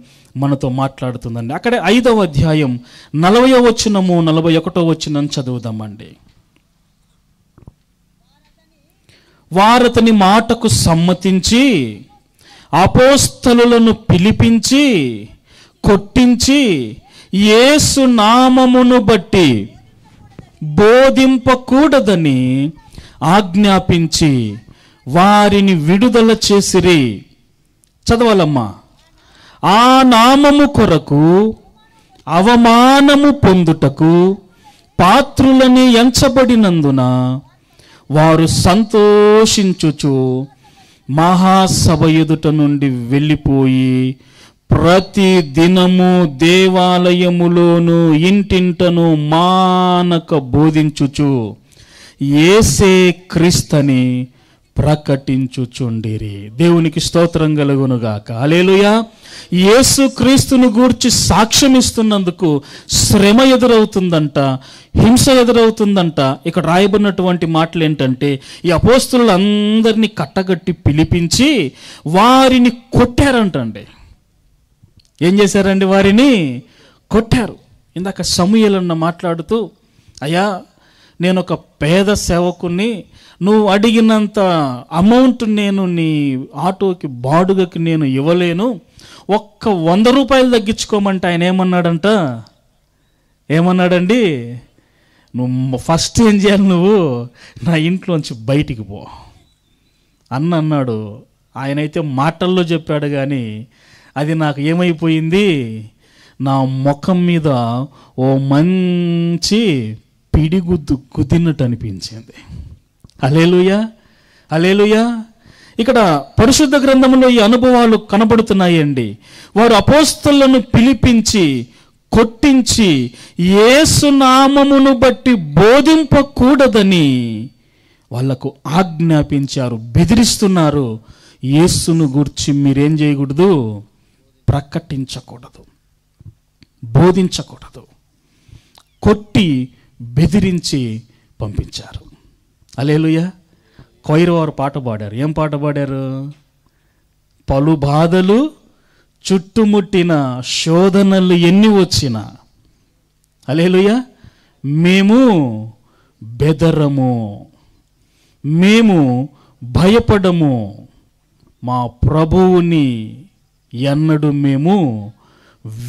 మనతో మాట్లాడుతుందండి. అక్కడే 5వ అధ్యాయం 40వ వచనము 41వ వచనం చదువుదామండి. వారతని మాటకు సమ్మతించి అపోస్తలులను పిలిపించి కొట్టించి యేసు నామమును బట్టి బోధింపకూడదని ఆజ్ఞాపించి వారిని విడుదల చేసిరి. చదవాలమ్మా. ఆ నామము కొరకు అవమానము పొందుటకు పాత్రులని ఎంచబడినందున వారు సంతోషించుచు మహాసభ ఎదుట నుండి వెళ్ళిపోయి ప్రతి దినము దేవాలయములోను ఇంటింటను మానక బోధించుచు యేసే క్రీస్తని ప్రకటించుచుండిరి. దేవునికి స్తోత్రం కలుగునుగాక. హల్లెలూయా. యేసు క్రీస్తును గూర్చి సాక్ష్యం ఇస్తున్నందుకు శ్రమ ఎదురవుతుందంట, హింస ఎదురవుతుందంట. ఇక్కడ రాయబడినటువంటి మాటలు ఏంటంటే, ఈ అపోస్తలులందరినీ కట్టగట్టి పిలిపించి వారిని కొట్టారంటండి. ఏం చేశారండి? వారిని కొట్టారు. ఇందాక సమూయేలన్న మాట్లాడుతూ, అయ్యా నేను ఒక పేద సేవకుని, నువ్వు అడిగినంత అమౌంట్ నేను నీ ఆటోకి బాడుగకి నేను ఇవ్వలేను, ఒక్క 100 రూపాయలు తగ్గించుకోమంటే ఆయన ఏమన్నాడండి? నువ్వు ఫస్ట్ ఏం చేయాలి, నువ్వు నా ఇంట్లోంచి బయటికి పో అన్నాడు. ఆయనైతే మాటల్లో చెప్పాడు, కానీ అది నాకు ఏమైపోయింది, నా ముఖం మీద ఓ మంచి పిడిగుద్దు కుదిన్నట్టు అనిపించింది. హల్లెలూయా, హల్లెలూయా. ఇక్కడ పరిశుద్ధ గ్రంథంలో ఈ అనుభవాలు కనబడుతున్నాయండి. వారు అపోస్తలులను పిలిపించి కొట్టించి యేసు నామమును బట్టి బోధింపకూడదని వాళ్లకు ఆజ్ఞాపించారు, బెదిరిస్తున్నారు. యేసును గూర్చి మీరేం చేయకూడదు? ప్రకటించకూడదు, బోధించకూడదు. కొట్టి బెదిరించి పంపించారు. హల్లెలూయా. కొయిర్ వారు పాట పాడారు. ఏం పాట పాడారు? పలు బాధలు చుట్టుముట్టిన, శోధనలు ఎన్ని వచ్చినా, హల్లెలూయా, మేము బెదరము, మేము భయపడము, మా ప్రభువుని ఎన్నడూ మేము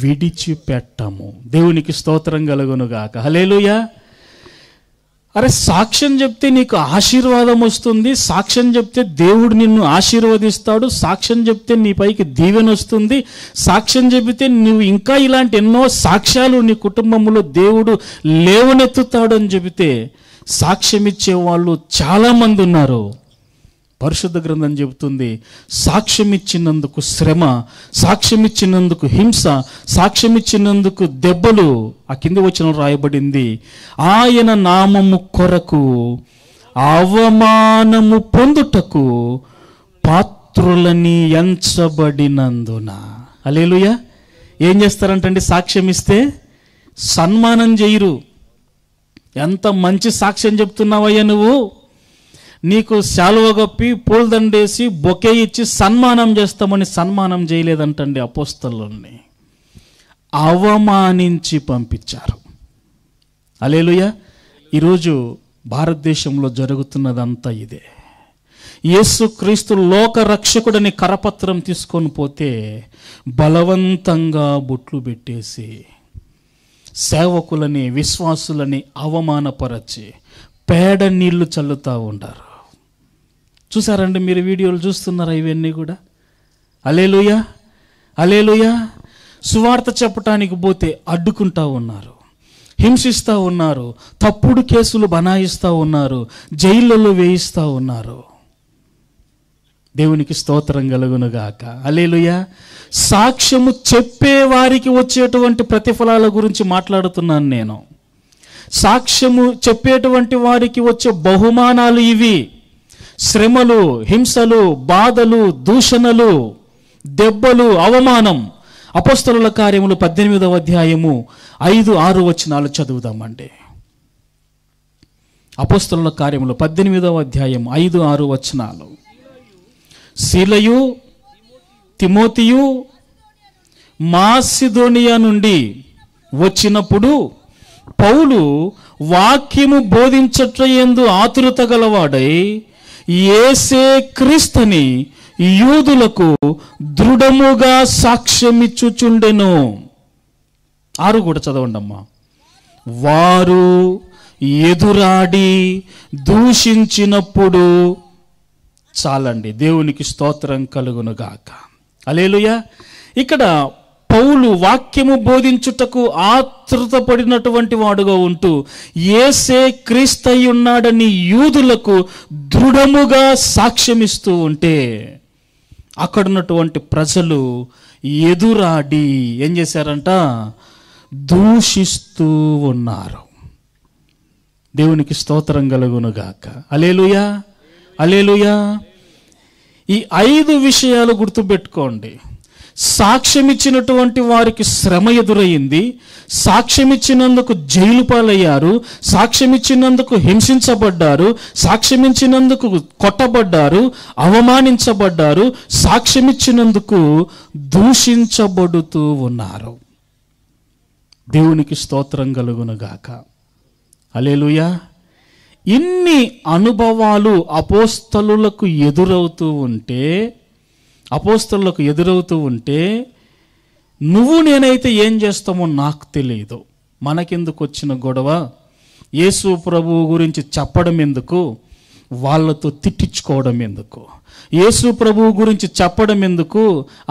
విడిచిపెట్టము. దేవునికి స్తోత్రం కలుగునుగాక. హల్లెలూయా. అరే, సాక్ష్యం చెప్తే నీకు ఆశీర్వాదం వస్తుంది, సాక్ష్యం చెప్తే దేవుడు నిన్ను ఆశీర్వదిస్తాడు, సాక్ష్యం చెప్తే నీ పైకి దీవెన వస్తుంది, సాక్ష్యం చెబితే నువ్వు ఇంకా ఇలాంటి ఎన్నో సాక్ష్యాలు నీ కుటుంబంలో దేవుడు లేవనెత్తుతాడు అని చెబితే సాక్ష్యం ఇచ్చే వాళ్ళు చాలామంది ఉన్నారు. పరిశుద్ధ గ్రంథం చెబుతుంది, సాక్ష్యం ఇచ్చినందుకు శ్రమ, సాక్ష్యం ఇచ్చినందుకు హింస, సాక్ష్యం ఇచ్చినందుకు దెబ్బలు. ఆ కింది వచనం రాయబడింది, ఆయన నామము కొరకు అవమానము పొందుటకు పాత్రులని ఎంచబడినందున. హల్లెలూయా. ఏం చేస్తారంటండి? సాక్ష్యం ఇస్తే సన్మానం చేయరు. ఎంత మంచి సాక్ష్యం చెప్తున్నావయ్యా నువ్వు, నీకు శాలువ కప్పి పూలదండేసి బొకే ఇచ్చి సన్మానం చేస్తామని సన్మానం చేయలేదంటండి. అపోస్తలుల్ని అవమానించి పంపించారు. హల్లెలూయా. ఈరోజు భారతదేశంలో జరుగుతున్నదంతా ఇదే. యేసుక్రీస్తు లోక రక్షకుడని కరపత్రం తీసుకొని పోతే బలవంతంగా బొట్లు పెట్టేసి సేవకులని, విశ్వాసులని అవమానపరచి పేడ నీళ్లు చల్లుతూ ఉంటారు. చూసారండి మీరు? వీడియోలు చూస్తున్నారా ఇవన్నీ కూడా? హల్లెలూయా, హల్లెలూయా. సువార్త చెప్పటానికి పోతే అడ్డుకుంటా ఉన్నారు, హింసిస్తూ ఉన్నారు, తప్పుడు కేసులు బనాయిస్తూ ఉన్నారు, జైళ్ళలో వేయిస్తూ ఉన్నారు. దేవునికి స్తోత్రం కలుగునుగాక. హల్లెలూయా. సాక్ష్యము చెప్పే వారికి వచ్చేటువంటి ప్రతిఫలాల గురించి మాట్లాడుతున్నాను నేను. సాక్ష్యము చెప్పేటువంటి వారికి వచ్చే బహుమానాలు ఇవి. శ్రమలు, హింసలు, బాధలు, దూషణలు, దెబ్బలు, అవమానం. అపోస్తలుల కార్యములు 18వ అధ్యాయము 5-6 వచనాలు చదువుదామండి. అపోస్తలుల కార్యములు 18వ అధ్యాయం 5-6 వచనాలు. శీలయు తిమోతియు మాసిదోనియా నుండి వచ్చినప్పుడు పౌలు వాక్యము బోధించట్లయందు ఆతురత గలవాడై యేసే క్రీస్తుని యూదులకు దృఢముగా సాక్ష్యమిచ్చుచుండెను. 6 కూడా చదవండి అమ్మా. వారు ఎదురాడి దూషించినప్పుడు, చాలండి, దేవునికి స్తోత్రం కలుగునుగాక. హల్లెలూయా. ఇక్కడ పౌలు వాక్యము బోధించుటకు ఆతృతపడినటువంటి వాడుగా ఉంటూ యేసే క్రీస్తయి ఉన్నాడని యూదులకు దృఢముగా సాక్ష్యమిస్తూ ఉంటే అక్కడున్నటువంటి ప్రజలు ఎదురాడి ఏం చేశారంట? దూషిస్తూ ఉన్నారు. దేవునికి స్తోత్రం కలుగునుగాక. హల్లెలూయా, హల్లెలూయా. ఈ 5 విషయాలు గుర్తుపెట్టుకోండి. సాక్ష్యం ఇచ్చినటువంటి వారికి శ్రమ ఎదురయ్యింది, సాక్ష్యం ఇచ్చినందుకు జైలు పాలయ్యారు, సాక్ష్యం ఇచ్చినందుకు హింసించబడ్డారు, సాక్ష్యం ఇచ్చినందుకు కొట్టబడ్డారు, అవమానించబడ్డారు, సాక్ష్యం ఇచ్చినందుకు దూషించబడుతూ ఉన్నారు. దేవునికి స్తోత్రం కలుగునుగాక. హల్లెలూయా. ఇన్ని అనుభవాలు అపోస్తలులకు ఎదురవుతూ ఉంటే నువ్వు నేనైతే ఏం చేస్తామో నాకు తెలియదు. మనకెందుకు వచ్చిన గొడవ? యేసు ప్రభువు గురించి చెప్పడం ఎందుకు? వాళ్ళతో తిట్టించుకోవడం ఎందుకు? యేసు ప్రభువు గురించి చెప్పడం ఎందుకు?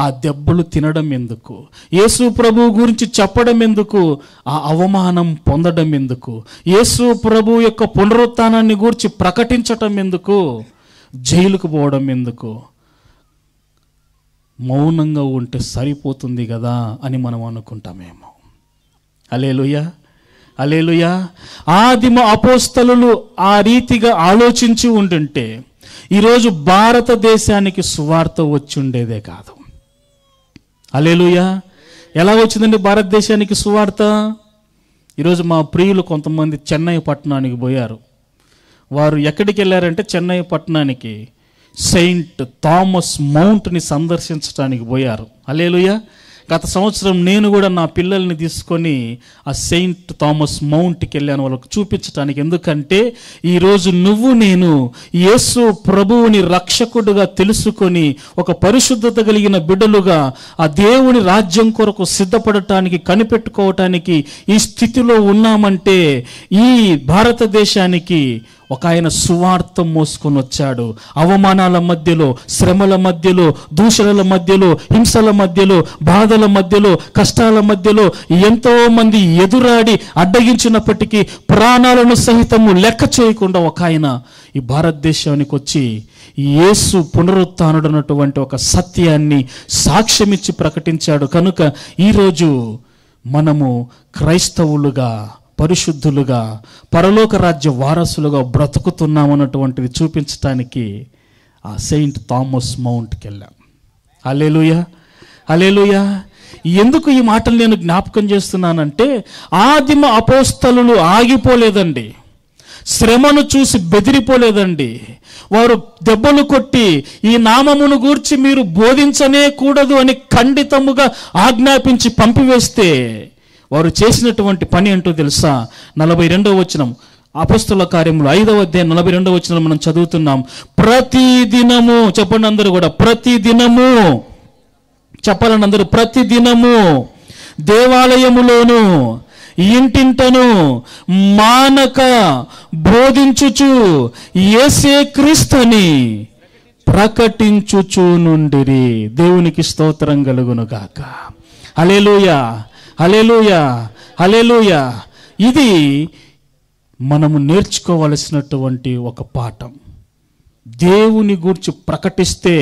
ఆ దెబ్బలు తినడం ఎందుకు? యేసు ప్రభువు గురించి చెప్పడం ఎందుకు? ఆ అవమానం పొందడం ఎందుకు? యేసు ప్రభువు యొక్క పునరుత్థానాన్ని గురించి ప్రకటించటం ఎందుకు? జైలుకు పోవడం ఎందుకు? మౌనంగా ఉంటే సరిపోతుంది కదా అని మనం అనుకుంటామేమో. హల్లెలూయా, హల్లెలూయా. ఆదిమ అపోస్తలులు ఆ రీతిగా ఆలోచించి ఉంటుంటే ఈరోజు భారతదేశానికి సువార్త వచ్చి ఉండేదే కాదు. హల్లెలూయా. ఎలా వచ్చిందండి భారతదేశానికి సువార్త? ఈరోజు మా ప్రియులు కొంతమంది చెన్నై పట్టణానికి పోయారు. వారు ఎక్కడికి వెళ్ళారంటే చెన్నై పట్టణానికి సెయింట్ థామస్ మౌంట్ని సందర్శించడానికి పోయారు. హల్లెలూయా. గత సంవత్సరం నేను కూడా నా పిల్లల్ని తీసుకొని ఆ సెయింట్ థామస్ మౌంట్కి వెళ్ళాను వాళ్ళకు చూపించడానికి. ఎందుకంటే ఈరోజు నువ్వు నేను యేసు ప్రభువుని రక్షకుడుగా తెలుసుకొని ఒక పరిశుద్ధత కలిగిన బిడ్డలుగా ఆ దేవుని రాజ్యం కొరకు సిద్ధపడటానికి కనిపెట్టుకోవటానికి ఈ స్థితిలో ఉన్నామంటే ఈ భారతదేశానికి ఒక ఆయన సువార్త మోసుకొని వచ్చాడు. అవమానాల మధ్యలో, శ్రమల మధ్యలో, దూషణల మధ్యలో, హింసల మధ్యలో, బాధల మధ్యలో, కష్టాల మధ్యలో ఎంతో మంది ఎదురాడి అడ్డగించినప్పటికీ ప్రాణాలను సహితము లెక్క చేయకుండా ఒక ఆయన ఈ భారతదేశానికి వచ్చి యేసు పునరుత్థానుడన్నటువంటి ఒక సత్యాన్ని సాక్ష్యమిచ్చి ప్రకటించాడు. కనుక ఈరోజు మనము క్రైస్తవులుగా, పరిశుద్ధులుగా, పరలోక రాజ్య వారసులుగా బ్రతుకుతున్నామన్నటువంటిది చూపించటానికి ఆ సెయింట్ థామస్ మౌంట్కి వెళ్ళాం. హల్లెలూయా, హల్లెలూయా. ఎందుకు ఈ మాటలు నేను జ్ఞాపకం చేస్తున్నానంటే ఆదిమ అపోస్తలులు ఆగిపోలేదండి, శ్రమను చూసి బెదిరిపోలేదండి. వారు దెబ్బలు కొట్టి ఈ నామమును గూర్చి మీరు బోధించనే కూడదు అని ఖండితముగా ఆజ్ఞాపించి పంపివేస్తే వారు చేసినటువంటి పని ఏంటో తెలుసా? 42వ వచనం, అపోస్తలుల కార్యములు 5వ అధ్యాయం 42వ వచనం మనం చదువుతున్నాం. ప్రతిదినము, చెప్పండి అందరూ కూడా, ప్రతిదినము చెప్పాలని అందరూ, ప్రతిదినము దేవాలయములోను ఇంటింటను మానక బోధించుచు యేసే క్రీస్తుని ప్రకటించుచు నుండిరి. దేవునికి స్తోత్రం కలుగునుగాక. హల్లెలూయా, హల్లెలూయా, హల్లెలూయా. ఇది మనము నేర్చుకోవలసినటువంటి ఒక పాఠం. దేవుని గూర్చి ప్రకటిస్తే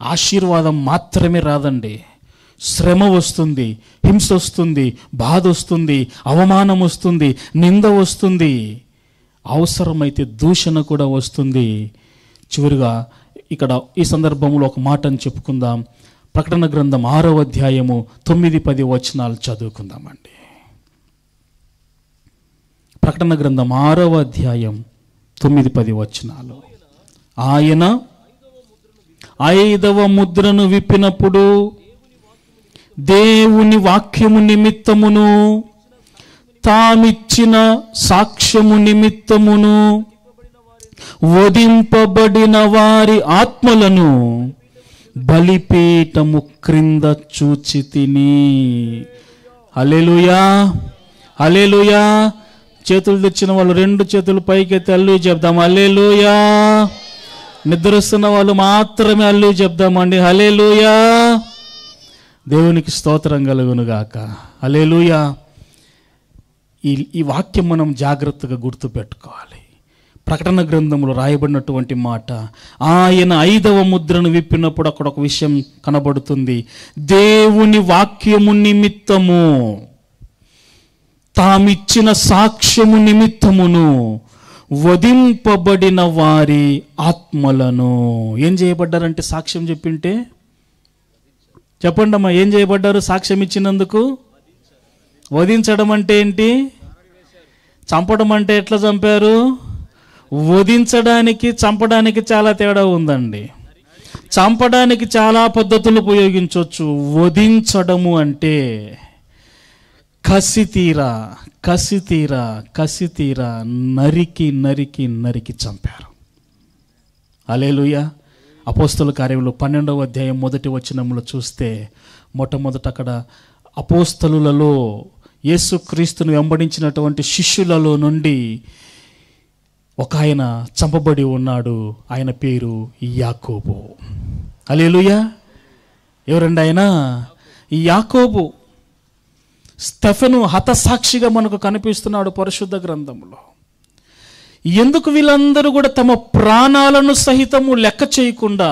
ఆశీర్వాదం మాత్రమే రాదండి. శ్రమ వస్తుంది, హింస వస్తుంది, బాధ వస్తుంది, అవమానం వస్తుంది, నింద వస్తుంది, అవసరమైతే దూషణ కూడా వస్తుంది. చివరిగా ఇక్కడ ఈ సందర్భంలో ఒక మాటను చెప్పుకుందాం. ప్రకటన గ్రంథం 6వ అధ్యాయము 9-10 వచనాలు చదువుకుందామండి. ప్రకటన గ్రంథం 6వ అధ్యాయం 9-10 వచనాలు. ఆయన 5వ ముద్రను విప్పినప్పుడు దేవుని వాక్యము నిమిత్తమును తామిచ్చిన సాక్ష్యము నిమిత్తమును వధింపబడిన వారి ఆత్మలను బలిపీఠము క్రింద చూచితిని. హల్లెలూయా, హల్లెలూయా. చేతులు తెచ్చిన వాళ్ళు 2 చేతులు పైకెత్తి హల్లెలూయా చెప్దాం. హల్లెలూయా. నిద్రస్తున్న వాళ్ళు మాత్రమే హల్లెలూయా చెప్దామండి. హల్లెలూయా. దేవునికి స్తోత్రం కలుగునుగాక. హల్లెలూయా. ఈ వాక్యం మనం జాగ్రత్తగా గుర్తుపెట్టుకోవాలి. ప్రకటన గ్రంథంలో రాయబడినటువంటి మాట, ఆయన 5వ ముద్రను విప్పినప్పుడు అక్కడ ఒక విషయం కనబడుతుంది. దేవుని వాక్యము నిమిత్తము తామిచ్చిన సాక్ష్యము నిమిత్తమును వధింపబడిన వారి ఆత్మలను. ఏం చేయబడ్డారంటే సాక్ష్యం చెప్పింటే చెప్పండి అమ్మా, ఏం చేయబడ్డారు? సాక్ష్యం ఇచ్చినందుకు. వధించడం అంటే ఏంటి? చంపడం అంటే ఎట్లా చంపారు? వధించడానికి చంపడానికి చాలా తేడా ఉందండి. చంపడానికి చాలా పద్ధతులు ఉపయోగించవచ్చు. వధించడము అంటే కసితీరా కసితీరా కసితీరా నరికి నరికి నరికి చంపారు. హల్లెలూయా. అపోస్తల కార్యములు 12వ అధ్యాయం 1వ వచనంలో చూస్తే మొట్టమొదట అక్కడ అపోస్తలులలో యేసుక్రీస్తును వెంబడించినటువంటి శిష్యులలో నుండి ఒక ఆయన చంపబడి ఉన్నాడు. ఆయన పేరు యాకోబు. హల్లెలూయా. ఎవరండి ఆయన? యాకోబు. స్టెఫెను హతసాక్షిగా మనకు కనిపిస్తున్నాడు పరిశుద్ధ గ్రంథంలో. ఎందుకు వీళ్ళందరూ కూడా తమ ప్రాణాలను సహితము లెక్క చేయకుండా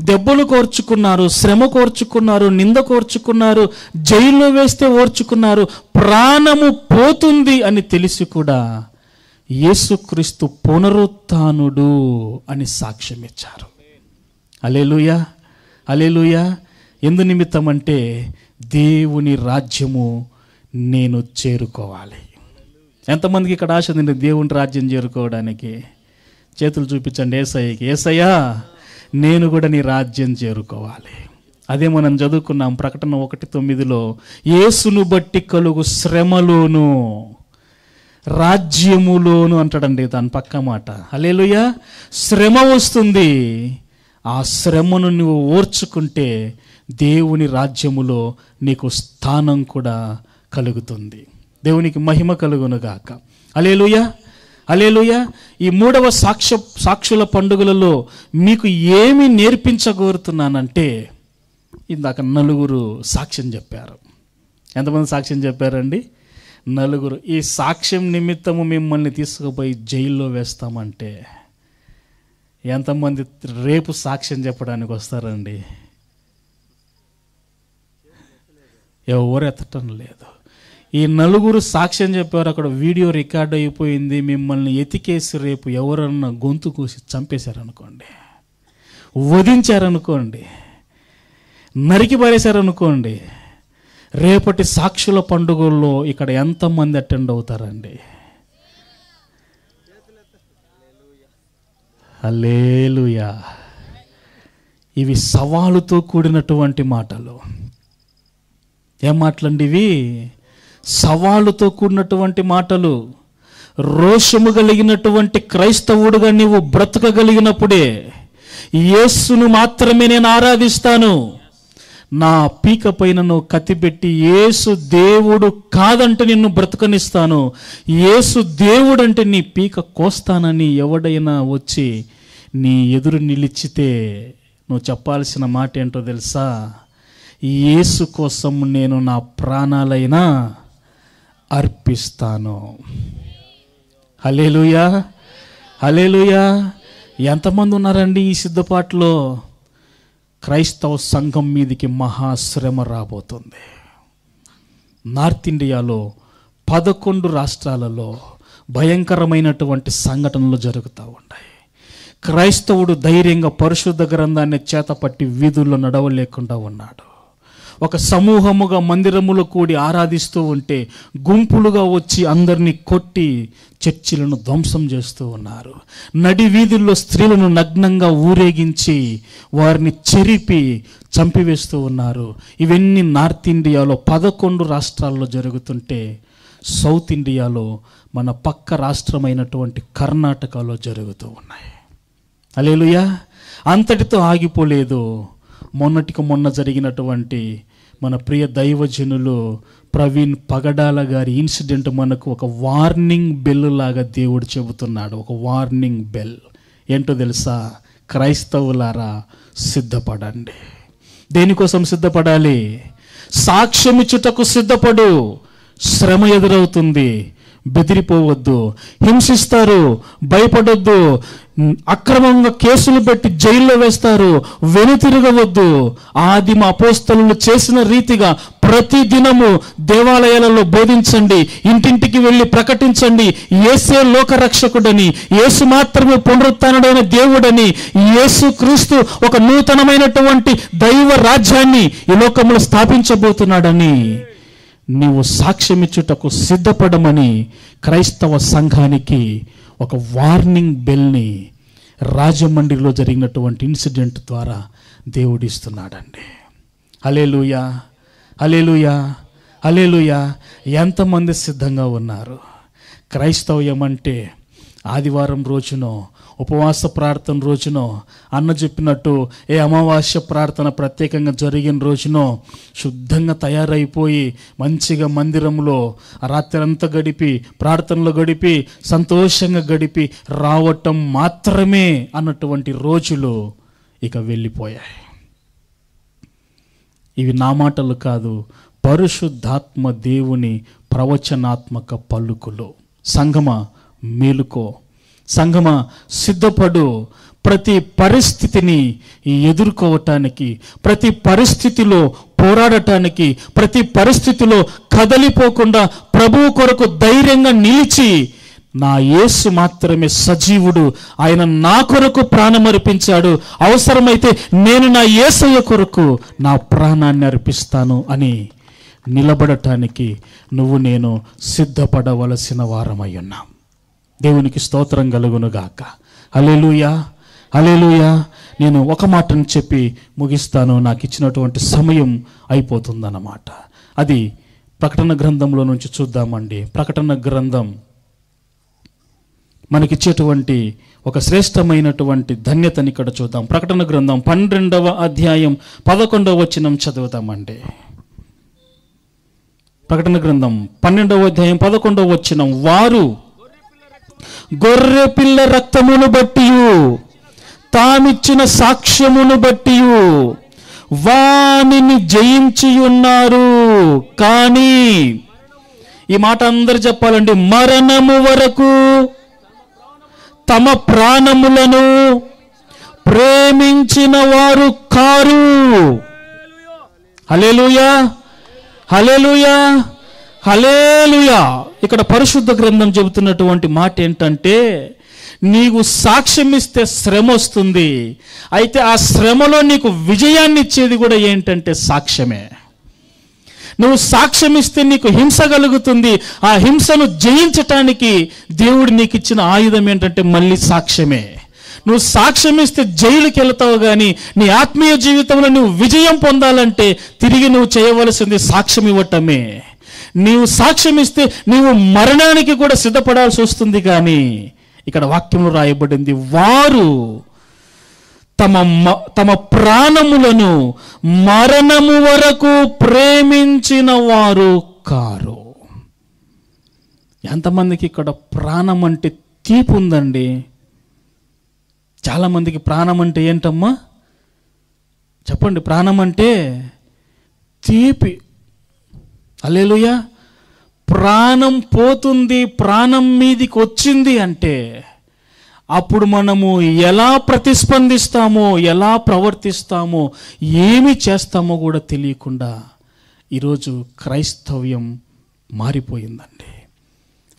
దెబ్బలు కోర్చుకున్నారు, శ్రమ కోర్చుకున్నారు, నింద కోర్చుకున్నారు, జైల్లో వేస్తే ఓర్చుకున్నారు, ప్రాణము పోతుంది అని తెలిసి కూడా యేసుక్రీస్తు పునరుత్థానుడు అని సాక్ష్యం ఇచ్చారు. హల్లెలూయా, హల్లెలూయా. ఎందు నిమిత్తం అంటే దేవుని రాజ్యము నేను చేరుకోవాలి. ఎంతమందికి ఇక్కడ ఆశ ఉంది దేవుని రాజ్యం చేరుకోవడానికి? చేతులు చూపించండి. యేసయ్యకి, యేసయ్యా నేను కూడా నీ రాజ్యం చేరుకోవాలి. అదే మనం చదువుకున్నాం ప్రకటన 1:9లో, యేసును బట్టి కలుగు శ్రమలోను రాజ్యములోను అంటాడండి. దాని పక్క మాట. హల్లెలూయా. శ్రమ వస్తుంది. ఆ శ్రమను నువ్వు ఓర్చుకుంటే దేవుని రాజ్యములో నీకు స్థానం కూడా కలుగుతుంది. దేవునికి మహిమ కలుగునుగాక. హల్లెలూయా, హల్లెలూయా. ఈ 3వ సాక్షుల పండుగలలో మీకు ఏమి నేర్పించగోరుతున్నానంటే, ఇందాక 4 సాక్ష్యం చెప్పారు. ఎంతమంది సాక్ష్యం చెప్పారండి? 4. ఈ సాక్ష్యం నిమిత్తము మిమ్మల్ని తీసుకుపోయి జైల్లో వేస్తామంటే ఎంతమంది రేపు సాక్ష్యం చెప్పడానికి వస్తారండి? ఎవరు ఎత్తటం లేదు. ఈ 4 సాక్ష్యం చెప్పారు. అక్కడ వీడియో రికార్డ్ అయిపోయింది. మిమ్మల్ని ఎతికేసి రేపు ఎవరన్నా గొంతు కూసి చంపేశారనుకోండి, వధించారనుకోండి, నరికి పారేశారనుకోండి, రేపటి సాక్షుల పండుగల్లో ఇక్కడ ఎంతమంది అటెండ్ అవుతారండి? హల్లెలూయా. ఇవి సవాలుతో కూడినటువంటి మాటలు. ఏం మాటలండి ఇవి? సవాలుతో కూడినటువంటి మాటలు. రోషము కలిగినటువంటి క్రైస్తవుడుగా నీవు బ్రతకగలిగినప్పుడే యేసును మాత్రమే నేను ఆరాధిస్తాను, నా పీక పైన నువ్వు కత్తిపెట్టి యేసు దేవుడు కాదంటే నిన్ను బ్రతకనిస్తాను, యేసు దేవుడు అంటే నీ పీక కోస్తానని ఎవడైనా వచ్చి నీ ఎదురు నిలిచితే నువ్వు చెప్పాల్సిన మాట ఏంటో తెలుసా? యేసు కోసం నేను నా ప్రాణాలైనా అర్పిస్తాను. హల్లెలూయా, హల్లెలూయా. ఎంతమంది ఉన్నారండి ఈ సిద్ధపాటులో? క్రైస్తవ సంఘం మీదికి మహాశ్రమ రాబోతుంది. నార్త్ ఇండియాలో 11 రాష్ట్రాలలో భయంకరమైనటువంటి సంఘటనలు జరుగుతూ ఉన్నాయి. క్రైస్తవుడు ధైర్యంగా పరిశుద్ధ గ్రంథాన్ని చేతపట్టి వీధుల్లో నడవలేకుండా ఉన్నాడు. ఒక సమూహముగా మందిరములో కూడి ఆరాధిస్తూ ఉంటే గుంపులుగా వచ్చి అందరినీ కొట్టి చర్చిలను ధ్వంసం చేస్తూ ఉన్నారు. నడి వీధుల్లో స్త్రీలను నగ్నంగా ఊరేగించి వారిని చెరిపి చంపివేస్తూ ఉన్నారు. ఇవన్నీ నార్త్ ఇండియాలో 11 రాష్ట్రాల్లో జరుగుతుంటే సౌత్ ఇండియాలో మన పక్క రాష్ట్రమైనటువంటి కర్ణాటకలో జరుగుతూ ఉన్నాయి. హల్లెలూయా. అంతటితో ఆగిపోలేదు. మొన్నటికి మొన్న జరిగినటువంటి మన ప్రియ దైవజనులు ప్రవీణ్ పగడాల గారి ఇన్సిడెంట్ మనకు ఒక వార్నింగ్ బెల్ లాగా దేవుడు చెబుతున్నాడు. ఒక వార్నింగ్ బెల్. ఏంటో తెలుసా? క్రైస్తవులారా, సిద్ధపడండి. దేనికోసం సిద్ధపడాలి? సాక్ష్యమిచ్చుటకు సిద్ధపడు. శ్రమ ఎదురవుతుంది, బెదిరిపోవద్దు. హింసిస్తారు, భయపడొద్దు. అక్రమంగా కేసులు పెట్టి జైల్లో వేస్తారు, వెనుతిరగవద్దు. ఆదిమ అపోస్తలులు చేసిన రీతిగా ప్రతి దినము దేవాలయాలలో బోధించండి, ఇంటింటికి వెళ్ళి ప్రకటించండి, యేసే లోకరక్షకుడని, యేసు మాత్రమే పునరుత్థానుడైన దేవుడని, యేసు క్రీస్తు ఒక నూతనమైనటువంటి దైవ రాజ్యాన్ని ఈ లోకంలో స్థాపించబోతున్నాడని నీవు సాక్ష్యమిచ్చుటకు సిద్ధపడమని క్రైస్తవ సంఘానికి ఒక వార్నింగ్ బెల్ని రాజమండ్రిలో జరిగినటువంటి ఇన్సిడెంట్ ద్వారా దేవుడిస్తున్నాడండి. హల్లెలూయా, హల్లెలూయా, హల్లెలూయా. ఎంతమంది సిద్ధంగా ఉన్నారు? క్రైస్తవ్యం అంటే ఆదివారం రోజునో, ఉపవాస ప్రార్థన రోజునో, అన్న చెప్పినట్టు ఏ అమావాస్య ప్రార్థన ప్రత్యేకంగా జరిగిన రోజునో శుద్ధంగా తయారైపోయి మంచిగా మందిరంలో రాత్రి అంతా గడిపి, ప్రార్థనలో గడిపి, సంతోషంగా గడిపి రావటం మాత్రమే అన్నటువంటి రోజులు ఇక వెళ్ళిపోయాయి. ఇవి నా మాటలు కాదు, పరిశుద్ధాత్మ దేవుని ప్రవచనాత్మక పలుకులు. సంగమా, మేలుకో. సంగమా, సిద్ధపడు. ప్రతి పరిస్థితిని ఎదుర్కోవటానికి, ప్రతి పరిస్థితిలో పోరాడటానికి, ప్రతి పరిస్థితిలో కదలిపోకుండా ప్రభువు కొరకు ధైర్యంగా నిలిచి, నా యేసు మాత్రమే సజీవుడు, ఆయన నా కొరకు ప్రాణమర్పించాడు, అవసరమైతే నేను నా యేసయ్య కొరకు నా ప్రాణాన్ని అర్పిస్తాను అని నిలబడటానికి నువ్వు నేను సిద్ధపడవలసిన వారమై ఉన్నాం. దేవునికి స్తోత్రం కలుగునుగాక. హల్లెలూయా, హల్లెలూయా. నేను ఒక మాటను చెప్పి ముగిస్తాను. నాకు ఇచ్చినటువంటి సమయం అయిపోతుందన్నమాట. అది ప్రకటన గ్రంథంలో నుంచి చూద్దామండి. ప్రకటన గ్రంథం మనకిచ్చేటువంటి ఒక శ్రేష్టమైనటువంటి ధన్యతని ఇక్కడ చూద్దాం. ప్రకటన గ్రంథం 12వ అధ్యాయం 11వ వచనం చదువుతామండి. ప్రకటన గ్రంథం 12వ అధ్యాయం 11వ వచనం. వారు గొర్రె పిల్ల రక్తమును బట్టి, తామిచ్చిన సాక్ష్యమును బట్టి వానిని జయించి ఉన్నారు. కానీ ఈ మాట అందరు చెప్పాలండి, మరణము వరకు తమ ప్రాణములను ప్రేమించిన వారు కారు. హల్లెలూయా, హల్లెలూయా, హల్లెలూయా. ఇక్కడ పరిశుద్ధ గ్రంథం చెబుతున్నటువంటి మాట ఏంటంటే, నీవు సాక్ష్యం ఇస్తే శ్రమ వస్తుంది. అయితే ఆ శ్రమలో నీకు విజయాన్ని ఇచ్చేది కూడా ఏంటంటే సాక్ష్యమే. నువ్వు సాక్ష్యం ఇస్తే నీకు హింస కలుగుతుంది. ఆ హింసను జయించటానికి దేవుడు నీకు ఇచ్చిన ఆయుధం ఏంటంటే మళ్ళీ సాక్ష్యమే. నువ్వు సాక్ష్యం ఇస్తే జైలుకి వెళ్తావు, కానీ నీ ఆత్మీయ జీవితంలో నువ్వు విజయం పొందాలంటే తిరిగి నువ్వు చేయవలసింది సాక్ష్యం ఇవ్వటమే. నీవు సాక్ష్యం ఇస్తే నీవు మరణానికి కూడా సిద్ధపడాల్సి వస్తుంది. కానీ ఇక్కడ వాక్యంలో రాయబడింది, వారు తమ ప్రాణములను మరణము వరకు ప్రేమించిన వారు కారు. ఎంతమందికి ఇక్కడ ప్రాణం అంటే తీపి ఉందండి? చాలామందికి ప్రాణం అంటే ఏంటమ్మా చెప్పండి? ప్రాణం అంటే తీపి. హల్లెలూయా. ప్రాణం పోతుంది, ప్రాణం మీదికి వచ్చింది అంటే అప్పుడు మనము ఎలా ప్రతిస్పందిస్తామో, ఎలా ప్రవర్తిస్తామో, ఏమి చేస్తామో కూడా తెలియకుండా ఈరోజు క్రైస్తవ్యం మారిపోయిందండి.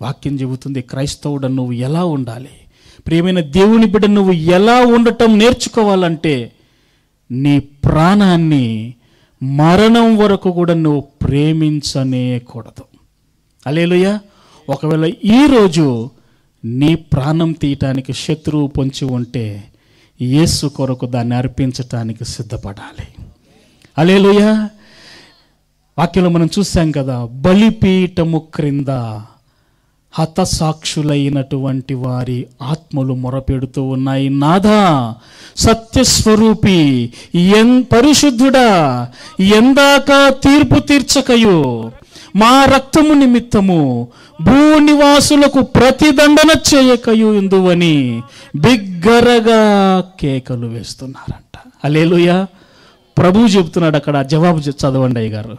వాక్యం చెబుతుంది, క్రైస్తవుడు నువ్వు ఎలా ఉండాలి, ప్రియమైన దేవుని బిడ్డ నువ్వు ఎలా ఉండటం నేర్చుకోవాలంటే నీ ప్రాణాన్ని మరణం వరకు కూడా నువ్వు ప్రేమించనే కూడదు. హల్లెలూయా. ఒకవేళ ఈరోజు నీ ప్రాణం తీయటానికి శత్రువు పొంచి ఉంటే యేసు కొరకు దాన్ని అర్పించటానికి సిద్ధపడాలి. హల్లెలూయా. వాక్యంలో మనం చూసాం కదా, బలిపీఠము క్రింద హతసాక్షులైనటువంటి వారి ఆత్మలు మొరపెడుతూ ఉన్నాయి, నాథా సత్యస్వరూపి పరిశుద్ధుడా, ఎందాక తీర్పు తీర్చకయు మా రక్తము నిమిత్తము భూనివాసులకు ప్రతిదండన చేయకయు ఎందువని బిగ్గరగా కేకలు వేస్తున్నారంట. హల్లెలూయా. ప్రభువు చెబుతున్నాడు అక్కడ. జవాబు చదవండి అయ్య గారు,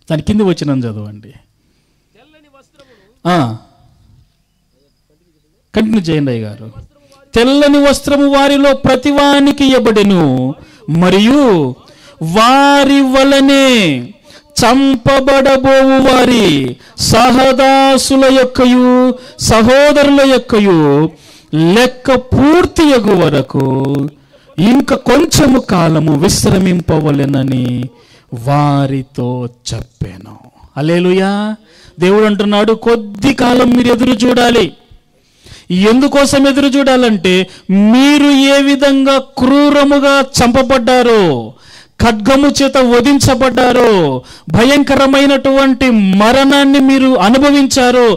దాని కింది వచ్చిన చదవండి. కంటిన్యూ చేయండి అయ్య గారు. తెల్లని వస్త్రము వారిలో ప్రతివానికి ఇవ్వబడెను, మరియు వారి వలనే చంపబడబోవు వారి సహదాసుల యొక్కయు సహోదరుల యొక్కయు లెక్క పూర్తియగు వరకు ఇంకా కొంచెము కాలము విశ్రమింపవలెనని వారితో చెప్పాను. హల్లెలూయా. దేవుడు అంటున్నాడు, కొద్ది కాలం మీరు ఎదురు చూడాలి. ఎందుకోసం ఎదురు చూడాలంటే, మీరు ఏ విధంగా క్రూరముగా చంపబడ్డారో, ఖడ్గము చేత వధించబడ్డారో, భయంకరమైనటువంటి మరణాన్ని మీరు అనుభవించారో,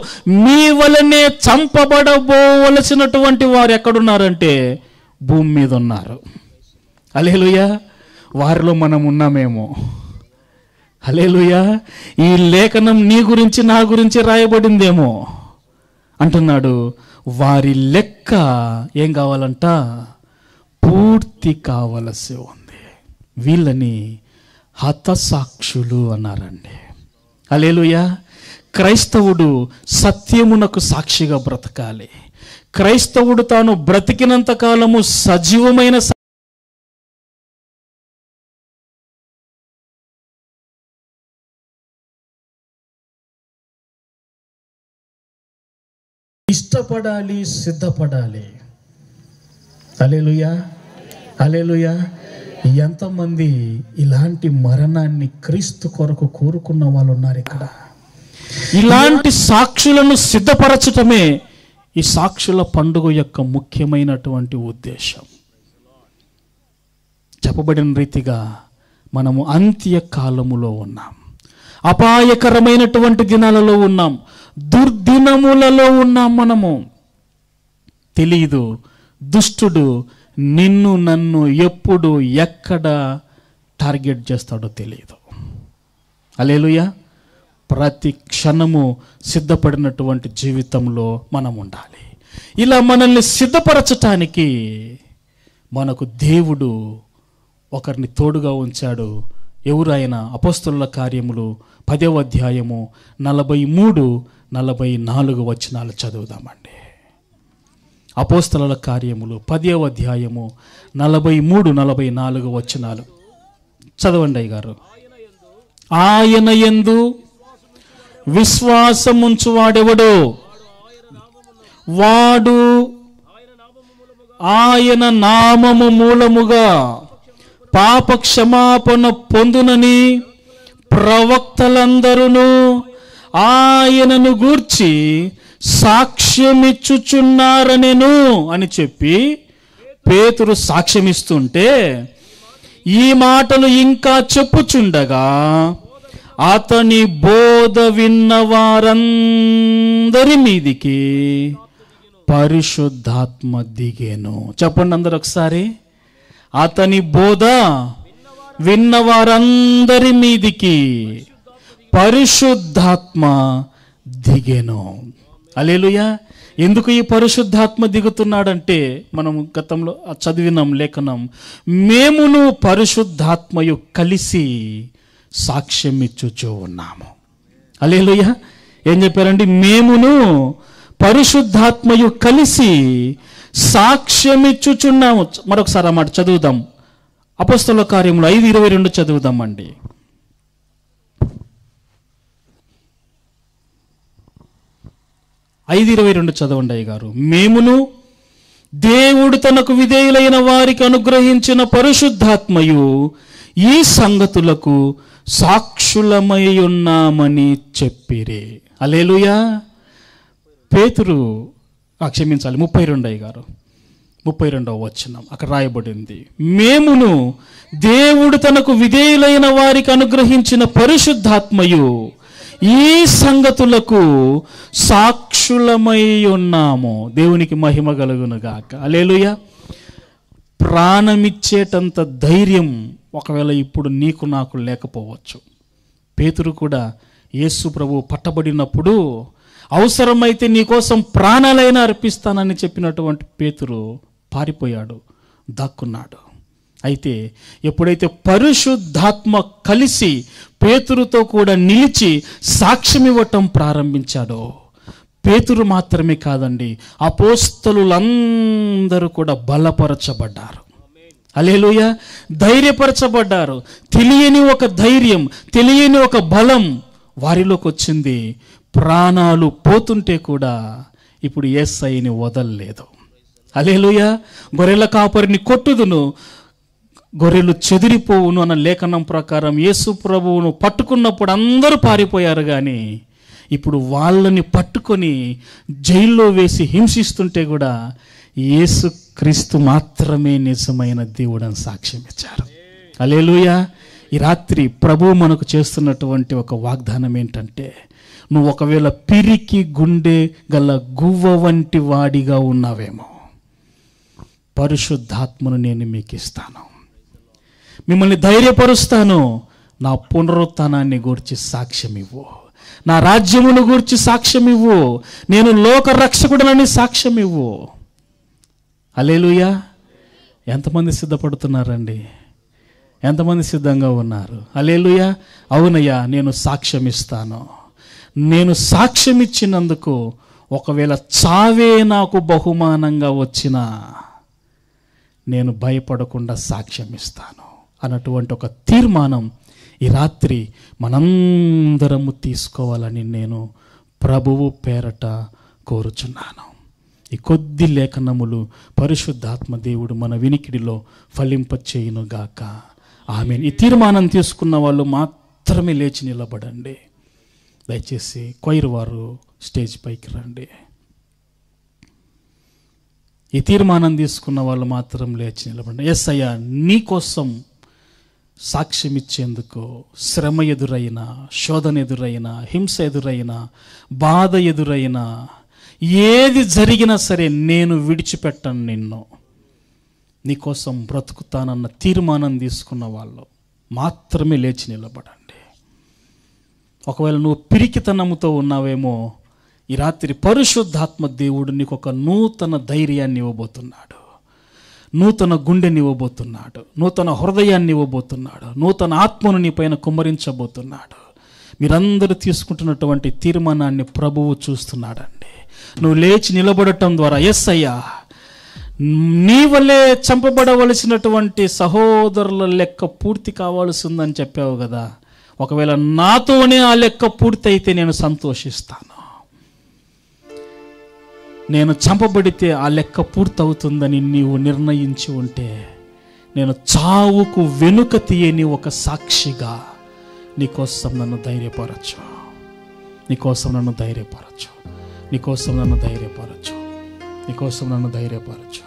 మీ వలనే చంపబడబోవలసినటువంటి వారు ఎక్కడున్నారంటే భూమి మీద ఉన్నారు. హల్లెలూయా. వారిలో మనం ఉన్నామేమో. హల్లెలూయా. ఈ లేఖనం నీ గురించి నా గురించి రాయబడిందేమో అంటున్నాడు. వారి లెక్క ఏం కావాలంట? పూర్తి కావలసి ఉంది. వీళ్ళని హతసాక్షులు అన్నారండి. హల్లెలూయా. క్రైస్తవుడు సత్యమునకు సాక్షిగా బ్రతకాలి. క్రైస్తవుడు తాను బ్రతికినంత కాలము సజీవమైన ఇష్టపడాలి, సిద్ధపడాలి. హల్లెలూయా. హల్లెలూయా. ఎంతమంది ఇలాంటి మరణాన్ని క్రీస్తు కొరకు కోరుకున్న వాళ్ళు ఉన్నారు ఇక్కడ. ఇలాంటి సాక్షులను సిద్ధపరచటమే ఈ సాక్షుల పండుగ యొక్క ముఖ్యమైనటువంటి ఉద్దేశం. చెప్పబడిన రీతిగా మనము అంత్యకాలములో ఉన్నాం, అపాయకరమైనటువంటి దినాలలో ఉన్నాం, దుర్దినములలో ఉన్నాం. మనము తెలియదు దుష్టుడు నిన్ను నన్ను ఎప్పుడు ఎక్కడ టార్గెట్ చేస్తాడో తెలియదు. హల్లెలూయా. ప్రతి క్షణము సిద్ధపడినటువంటి జీవితంలో మనం ఉండాలి. ఇలా మనల్ని సిద్ధపరచటానికి మనకు దేవుడు ఒకరిని తోడుగా ఉంచాడు. ఎవరు ఆయన? అపోస్తలుల కార్యములు 10వ అధ్యాయము 43-44 వచనాలు చదువుదామండి. అపోస్తలుల కార్యములు 10వ అధ్యాయము 43-44 వచనాలు చదవండి అయ్య గారు. ఆయన యందు విశ్వాసముంచువాడెవడో వాడు ఆయన నామము మూలముగా పాప క్షమాపణ పొందునని ప్రవక్తలందరూ ఆయనను గూర్చి సాక్ష్యమిచ్చుచున్నారనెను అని చెప్పి పేతురు సాక్ష్యమిస్తుంటే, ఈ మాటలు ఇంకా చెప్పుచుండగా అతని బోధ విన్న వారందరి మీదికి పరిశుద్ధాత్మ దిగేను. చెప్పండి అందరు ఒకసారి. అతని బోధ విన్న వారందరి మీదికి పరిశుద్ధాత్మ దిగేను. హల్లెలూయా. ఎందుకు ఈ పరిశుద్ధాత్మ దిగుతున్నాడంటే, మనం గతంలో చదివినాం లేఖనం, మేమును పరిశుద్ధాత్మయు కలిసి సాక్ష్యమిచ్చుచూ ఉన్నాము. హల్లెలూయా. ఏం చెప్పారండి? మేమును పరిశుద్ధాత్మయు కలిసి సాక్ష్యమిచ్చుచున్నాము. మరొకసారి ఆ మాట చదువుదాం. అపోస్తలుల కార్యములు 5:22 చదువుదామండి. 5:22 చదవండి అయ్య గారు. మేమును దేవుడు తనకు విధేయులైన వారికి అనుగ్రహించిన పరిశుద్ధాత్మయు ఈ సంగతులకు సాక్షులమై ఉన్నామని చెప్పిరి. హల్లెలూయా. పేతురు క్షమించాలి 32 గారు 32వ వచనం అక్కడ రాయబడింది, మేమును దేవుడు తనకు విధేయులైన వారికి అనుగ్రహించిన పరిశుద్ధాత్మయు ఈ సంగతులకు సాక్షులమై ఉన్నాము. దేవునికి మహిమ కలుగును గాక. హల్లెలూయా. ప్రాణమిచ్చేటంత ధైర్యం ఒకవేళ ఇప్పుడు నీకు నాకు లేకపోవచ్చు. పేతురు కూడా యేసు ప్రభు పట్టబడినప్పుడు అవసరమైతే నీకోసం ప్రాణాలైనా అర్పిస్తానని చెప్పినటువంటి పేతురు పారిపోయాడు, దాక్కున్నాడు. అయితే ఎప్పుడైతే పరిశుద్ధాత్మ కలిసి పేతురుతో కూడా నిలిచి సాక్ష్యం ఇవ్వటం ప్రారంభించాడో, పేతురు మాత్రమే కాదండి, అపోస్తలులందరూ కూడా బలపరచబడ్డారు. హల్లెలూయా. ధైర్యపరచబడ్డారు. తెలియని ఒక ధైర్యం, తెలియని ఒక బలం వారిలోకి వచ్చింది. ప్రాణాలు పోతుంటే కూడా ఇప్పుడు యేసయ్యని వదలలేదు. హల్లెలూయా. గొర్రెల కాపరిని కొట్టుదును, గొర్రెలు చెదిరిపోవును అన్న లేఖనం ప్రకారం యేసు ప్రభువును పట్టుకున్నప్పుడు అందరూ పారిపోయారు. కానీ ఇప్పుడు వాళ్ళని పట్టుకొని జైల్లో వేసి హింసిస్తుంటే కూడా యేసుక్రీస్తు మాత్రమే నిజమైన దేవుడని సాక్ష్యం ఇచ్చారు. హల్లెలూయా. ఈ రాత్రి ప్రభువు మనకు చేస్తున్నటువంటి ఒక వాగ్దానం ఏంటంటే, నువ్వు ఒకవేళ పిరికి గుండె గల గువ్వ వంటి వాడిగా ఉన్నావేమో, పరిశుద్ధాత్మను నేను మీకు ఇస్తాను, మిమ్మల్ని ధైర్యపరుస్తాను, నా పునరుత్థానాన్ని గూర్చి సాక్ష్యం ఇవ్వు, నా రాజ్యమును గూర్చి సాక్ష్యం ఇవ్వు, నేను లోక రక్షకుడనని సాక్ష్యం ఇవ్వు. హల్లెలూయా. ఎంతమంది సిద్ధపడుతున్నారండి? ఎంతమంది సిద్ధంగా ఉన్నారు? హల్లెలూయా. అవునయ్యా, నేను సాక్ష్యం ఇస్తాను. నేను సాక్ష్యం ఇచ్చినందుకు ఒకవేళ చావే నాకు బహుమానంగా వచ్చినా నేను భయపడకుండా సాక్ష్యం ఇస్తాను అన్నటువంటి ఒక తీర్మానం ఈ రాత్రి మనందరము తీసుకోవాలని నేను ప్రభువు పేరట కోరుచున్నాను. ఈ కొద్ది లేఖనములు పరిశుద్ధాత్మ దేవుడు మన వినికిడిలో ఫలింపచేయునుగాక. ఆమేన్. ఈ తీర్మానం తీసుకున్న వాళ్ళు మాత్రమే లేచి నిలబడండి. దయచేసి కొయిర్ వారు స్టేజ్ పైకి రండి. ఈ తీర్మానం తీసుకున్న వాళ్ళు మాత్రం లేచి నిలబడండి. యేసయ్యా, నీకోసం సాక్ష్యం ఇచ్చేందుకు శ్రమ ఎదురైనా, శోధన ఎదురైనా, హింస ఎదురైనా, బాధ ఎదురైనా, ఏది జరిగినా సరే నేను విడిచిపెట్టను నిన్ను, నీకోసం బ్రతుకుతానన్న తీర్మానం తీసుకున్న వాళ్ళు మాత్రమే లేచి నిలబడండి. ఒకవేళ నువ్వు పిరికితనముతో ఉన్నావేమో, ఈ రాత్రి పరిశుద్ధాత్మ దేవుడు నీకు ఒక నూతన ధైర్యాన్ని ఇవ్వబోతున్నాడు, నూతన గుండెని ఇవ్వబోతున్నాడు, నూతన హృదయాన్ని ఇవ్వబోతున్నాడు, నూతన ఆత్మను నీ పైన కుమ్మరించబోతున్నాడు. మీరందరూ తీసుకుంటున్నటువంటి తీర్మానాన్ని ప్రభువు చూస్తున్నాడండి. నువ్వు లేచి నిలబడటం ద్వారా, యేసయ్యా, నీ వల్లే చంపబడవలసినటువంటి సహోదరుల లెక్క పూర్తి కావాల్సి ఉందని చెప్పావు కదా, ఒకవేళ నాతోనే ఆ లెక్క పూర్తి అయితే నేను సంతోషిస్తాను. నేను చంపబడితే ఆ లెక్క పూర్తవుతుందని నీవు నిర్ణయించి ఉంటే, నేను చావుకు వెనుక తీయని ఒక సాక్షిగా నీకోసం నన్ను ధైర్యపరచు, నీకోసం నన్ను ధైర్యపరచు, నీకోసం నన్ను ధైర్యపరచు, నీకోసం నన్ను ధైర్యపరచు.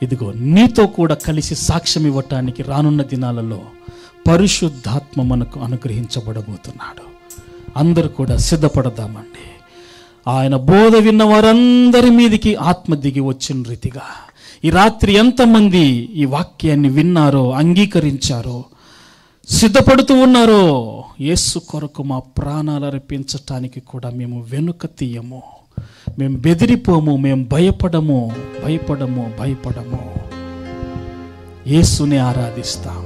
ఇదిగో నీతో కూడా కలిసి సాక్ష్యం ఇవ్వటానికి రానున్న దినాలలో పరిశుద్ధాత్మ మనకు అనుగ్రహించబడబోతున్నాడు. అందరూ కూడా సిద్ధపడదామండి. ఆయన బోధ విన్న వారందరి మీదికి ఆత్మ దిగి వచ్చిన రీతిగా ఈ రాత్రి ఎంతమంది ఈ వాక్యాన్ని విన్నారో, అంగీకరించారో, సిద్ధపడుతూ ఉన్నారో, యేసు కొరకు మా ప్రాణాలు అర్పించటానికి కూడా మేము వెనుక తీయము, మేము బెదిరిపోము, మేము భయపడము, యేసుని ఆరాధిస్తాం.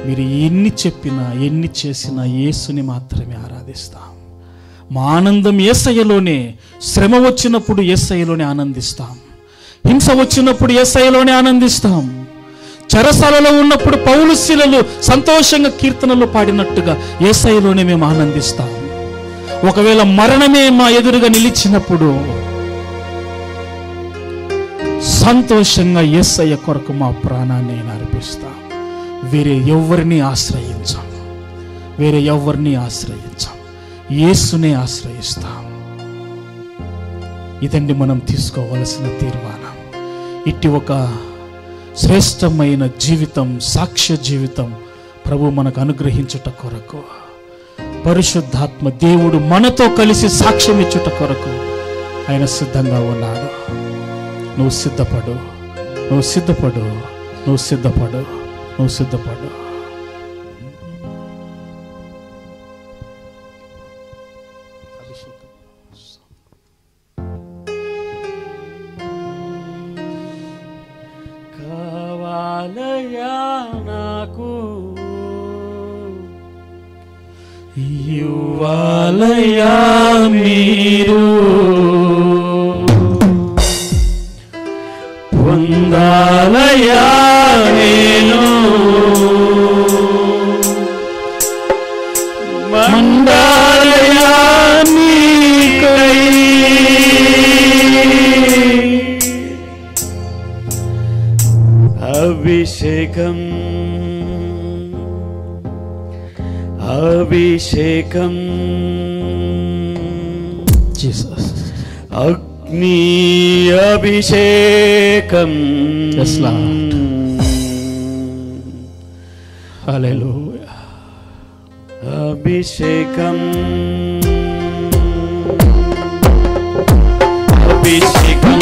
మీరు ఎన్ని చెప్పినా ఎన్ని చేసినా యేసుని మాత్రమే ఆరాధిస్తాం. మా ఆనందం యేసయ్యలోనే, శ్రమ వచ్చినప్పుడు యేసయ్యలోనే ఆనందిస్తాం, హింస వచ్చినప్పుడు యేసయ్యలోనే ఆనందిస్తాం. చెరసాలలో ఉన్నప్పుడు పౌలు శీలలు సంతోషంగా కీర్తనలు పాడినట్టుగా యేసయ్యలోనే మేము ఆనందిస్తాం. ఒకవేళ మరణమే మా ఎదురుగా నిలిచినప్పుడు సంతోషంగా యేసయ్య కొరకు మా ప్రాణాన్ని నేను అర్పిస్తాం. వేరే ఎవరిని ఆశ్రయించాం, వేరే ఎవరిని ఆశ్రయించాం, యేసునే ఆశ్రయిస్తాం. ఇదండి మనం తీసుకోవలసిన తీర్మానం. ఇట్టి ఒక శ్రేష్టమైన జీవితం, సాక్ష్య జీవితం ప్రభు మనకు అనుగ్రహించుట కొరకు, పరిశుద్ధాత్మ దేవుడు మనతో కలిసి సాక్ష్యం ఇచ్చుట కొరకు ఆయన సిద్ధంగా ఉన్నాడు. నువ్వు సిద్ధపడు, నువ్వు సిద్ధపడు, నువ్వు సిద్ధపడు, నువ్వు సిద్ధపడు. కావాలయా నాకు, ఇవ్వాలయా మీరు, పొందాలయా నేను, మండాలయా నీకై. అభిషేకం అభిషేకం జీసస్, అగ్ని అభిషేకం. Yes, Lord. హల్లెలూయా. అభిషేకం అభిషేకం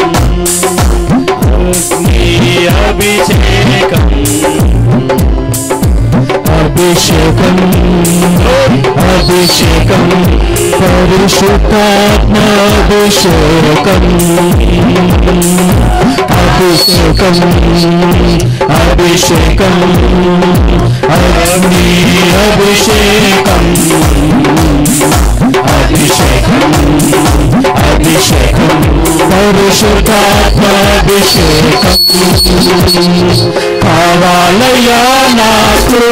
అగ్ని అభిషేకం అభిషేకం అభిషేకం పరిశుద్ధాత్మ అభిషేకం అభిషేకం అభిషేకం అగ్ని అభిషేకం అభిషేకం అభిషేకం పరిశుద్ధాత్మ అభిషేకం కావాలయా నాకు,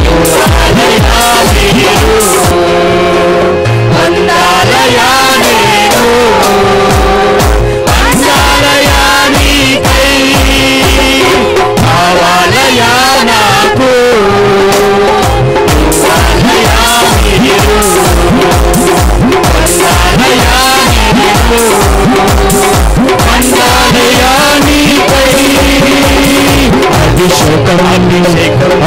పొందాలయా మీరు, పొందాలయా నేను, పొందాలయా నీకై. కావాలయా నాకు, పొందాలయా మీరు, పొందాలయా నేను, పొందాలయా నీకై. అభిషేకం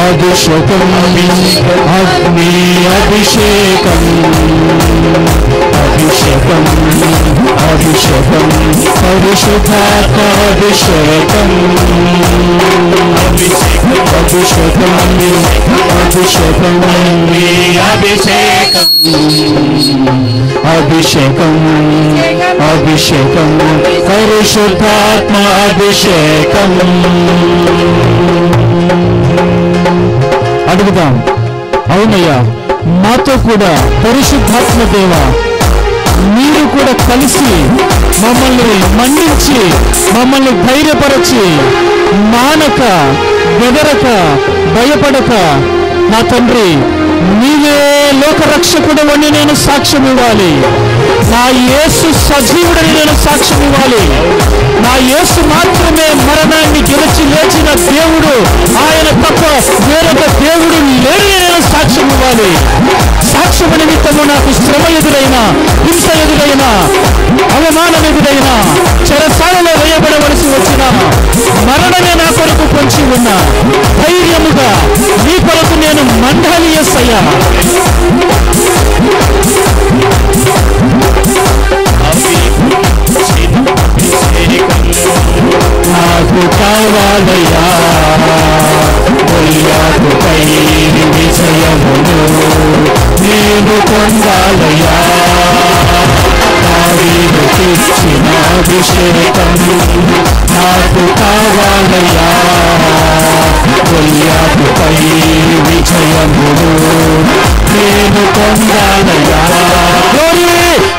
అభిషేకం అగ్ని అభిషేకం అభిషేకం అభిషేకం పరిశుద్ధాత్మ అభిషేకం అభిషేకం అభిషేకం అభిషేకం అభిషేకం అభిషేకం పరిశుద్ధాత్మ అభిషేకం. అడుగుదాం, అవునయ్యా మాతో కూడా పరిశుద్ధాత్మ దేవ మీరు కూడా కలిసి మమ్మల్ని మన్నించి మమ్మల్ని ధైర్యపరచి మానక బెదరక భయపడక నా తండ్రి నీవే లోకరక్షకుడు అని నేను సాక్ష్యం ఇవ్వాలి, నా యేసు సజీవుడని నేను సాక్ష్యం ఇవ్వాలి, నా యేసు మాత్రమే మరణాన్ని గెలిచి లేచిన దేవుడు, ఆయన తప్ప వేరొక దేవుడు లేడని నేను సాక్ష్యం ఇవ్వాలి. సాక్ష్యం నిమిత్తము నాకు శ్రమ ఎదురైనా, హింస ఎదురైనా, అవమానం ఎదురైనా, చెరసాలలో వేయబడవలసి వచ్చిన మరణమే నా కొరకు పొంచి ఉన్న ధైర్యముగా నీ కొరకు నేను మండాలి యేసయ్యా. నాకు కావాలయ్యా గొల్యాతుపై విజయమును నేను పొందాలయ్యా. దావీదుకిచ్చిన అభిషేకం నాకు కావాలయ్యా గొల్యాతుపై విజయమును నేను పొందాలయ్యా.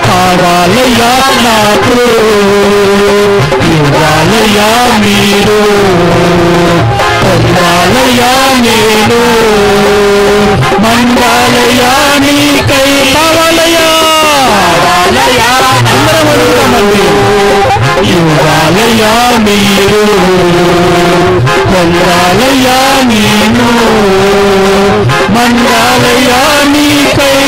కావాలయ్యా నాకు, ఇవ్వాలయ్యా మీరు, పొందాలయ్యా నేను, మండాలయ్యా నీకై. కావాలయ్యా అందరం అడుగుతామండి. ఇవ్వాలయ్యా మీరు, పొందాలయ్యా నేను, మండాలయ్యా నీకై.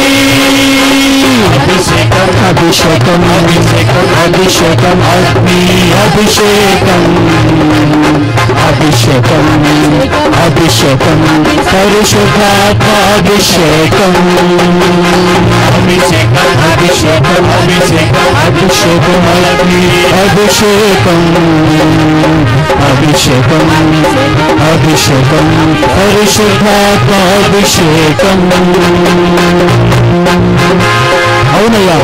అభిషేకం అభిషేకం అభిషేకం అభిషేకం అగ్ని అభిషేకం అభిషేకం అభిషేకం పరిశుద్ధాత్మాభిషేకం అభిషేకం అభిషేకం అభిషేకం అభిషేకం అగ్ని అభిషేకం అభిషేకం అభిషేకం పరిశుద్ధాత్మాభిషేకం. అవునయ్యా,